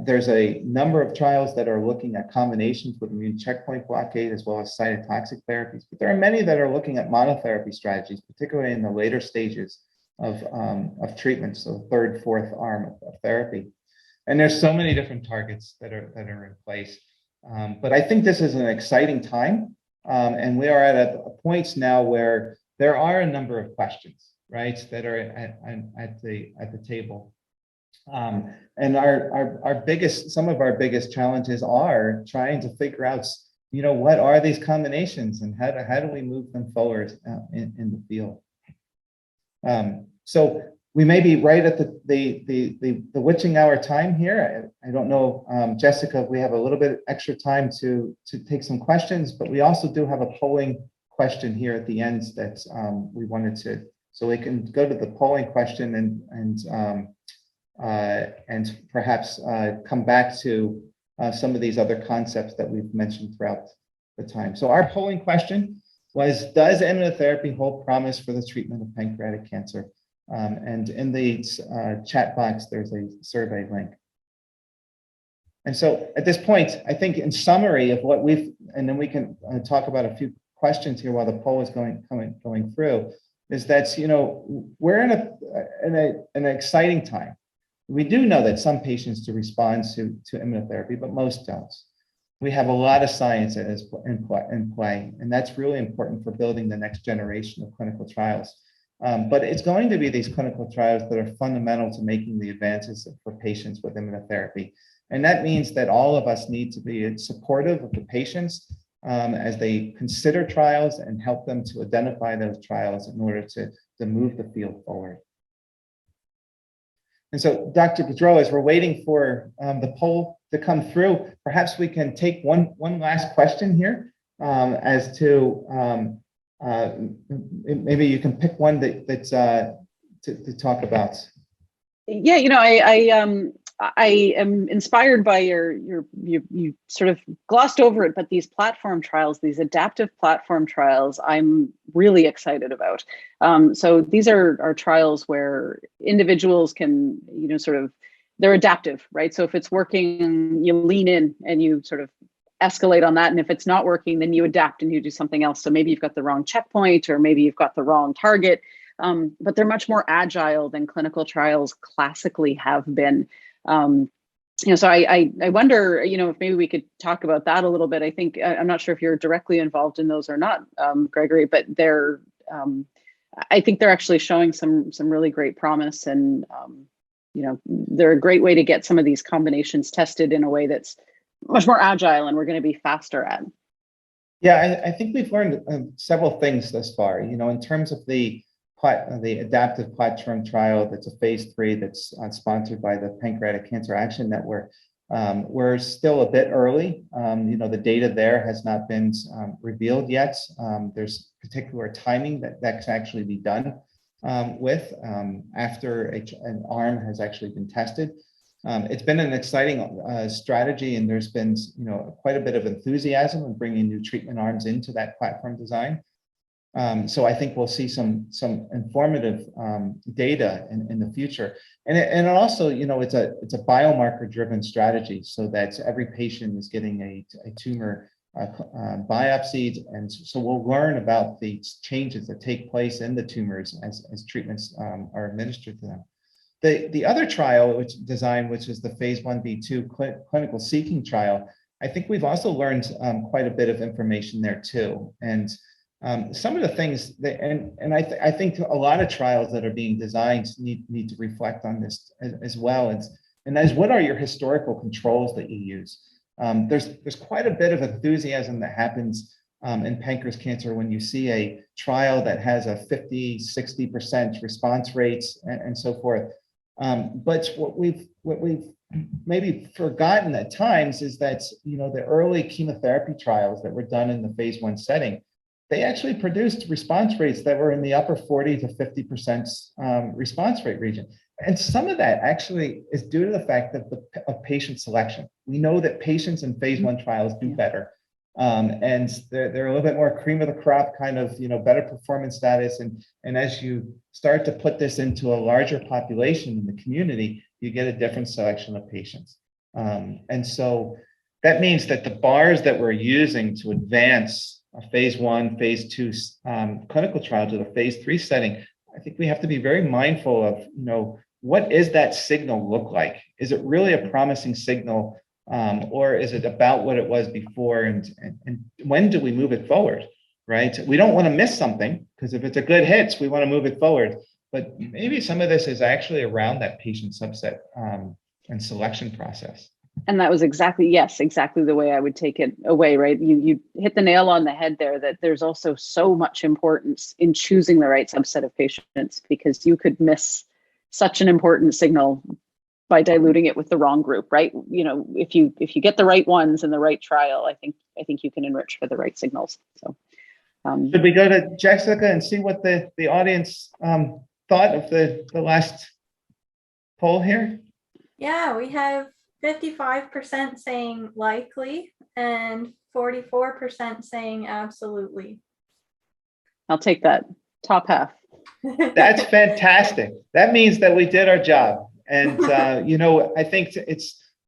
There's a number of trials that are looking at combinations with immune checkpoint blockade as well as cytotoxic therapies, but there are many that are looking at monotherapy strategies, particularly in the later stages of treatment, so third, fourth arm of therapy. And there's so many different targets that are in place. But I think this is an exciting time, and we are at a point now where there are a number of questions, right, that are at the table. And some of our biggest challenges are trying to figure out, what are these combinations and how do we move them forward in the field? So we may be right at the witching hour time here. I don't know, Jessica, if we have a little bit extra time to take some questions, but we also do have a polling question here at the end that we wanted to, so we can go to the polling question and perhaps come back to some of these other concepts that we've mentioned throughout the time. So our polling question was, does immunotherapy hold promise for the treatment of pancreatic cancer? And in the chat box, there's a survey link. And so at this point, I think in summary of what and then we can talk about a few questions here while the poll is going through, is that, we're in an exciting time. We do know that some patients do respond to immunotherapy, but most don't. We have a lot of science that is in play, and that's really important for building the next generation of clinical trials. But it's going to be these clinical trials that are fundamental to making the advances for patients with immunotherapy. And that means that all of us need to be supportive of the patients as they consider trials and help them to identify those trials in order to move the field forward. And so, Dr. Boudreau, as we're waiting for the poll to come through, perhaps we can take one last question here as to maybe you can pick one that's to talk about. Yeah, I am inspired by you sort of glossed over it, but these platform trials, these adaptive platform trials, I'm really excited about. So these are trials where individuals can, they're adaptive, right? So if it's working, you lean in and you sort of escalate on that. And if it's not working, then you adapt and you do something else. So maybe you've got the wrong checkpoint, or maybe you've got the wrong target, but they're much more agile than clinical trials classically have been. So I wonder, if maybe we could talk about that a little bit. I think, I'm not sure if you're directly involved in those or not, Gregory, but I think they're actually showing some really great promise, and they're a great way to get some of these combinations tested in a way that's much more agile and we're going to be faster at. Yeah, I think we've learned several things thus far, in terms of the adaptive platform trial that's a phase 3 that's sponsored by the Pancreatic Cancer Action Network. We're still a bit early. The data there has not been revealed yet. There's particular timing that can actually be done with after an arm has actually been tested. It's been an exciting strategy, and there's been quite a bit of enthusiasm in bringing new treatment arms into that platform design. So I think we'll see some informative data in the future, and also it's a biomarker-driven strategy, so that every patient is getting a tumor biopsied, and so we'll learn about the changes that take place in the tumors as treatments are administered to them. The other trial, which is the phase 1b/2 clinical seeking trial, I think we've also learned quite a bit of information there too. And some of the things that, and I think a lot of trials that are being designed need to reflect on this as well. And that is, what are your historical controls that you use? There's quite a bit of enthusiasm that happens in pancreas cancer when you see a trial that has a 50-60% response rates and so forth. But what we've maybe forgotten at times is that, you know, the early chemotherapy trials that were done in the phase 1 setting, they actually produced response rates that were in the upper 40 to 50% response rate region. And some of that actually is due to the fact of patient selection. We know that patients in phase 1 trials do better. And they're a little bit more cream of the crop, kind of, you know, better performance status. And as you start to put this into a larger population in the community, you get a different selection of patients. And so that means that the bars that we're using to advance a phase 1, phase 2 clinical trial to the phase 3 setting, I think we have to be very mindful of, you know, what is that signal look like? Is it really a promising signal? Or is it about what it was before, and when do we move it forward, right? We don't want to miss something, because if it's a good hit, we want to move it forward. But maybe some of this is actually around that patient subset and selection process. And that was exactly the way I would take it away, right? You hit the nail on the head there, that there's also so much importance in choosing the right subset of patients, because you could miss such an important signal by diluting it with the wrong group, right? You know, if you get the right ones in the right trial, I think you can enrich for the right signals. So, should we go to Jessica and see what the audience thought of the last poll here? Yeah, we have 55% saying likely and 44% saying absolutely. I'll take that top half. That's fantastic. That means that we did our job. And, you know, I think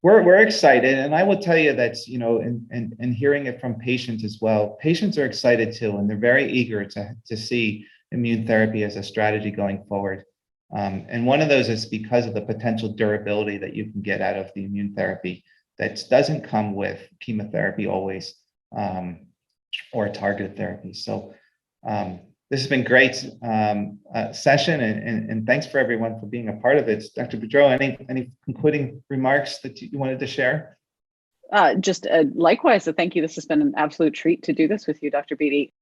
we're excited. And I will tell you that, you know, and hearing it from patients as well, patients are excited too, and they're very eager to see immune therapy as a strategy going forward. And one of those is because of the potential durability that you can get out of the immune therapy that doesn't come with chemotherapy always, or targeted therapy. So this has been great session, and thanks for everyone for being a part of it. Dr. Boudreau, any concluding remarks that you wanted to share? Just likewise, so thank you. This has been an absolute treat to do this with you, Dr. Beatty.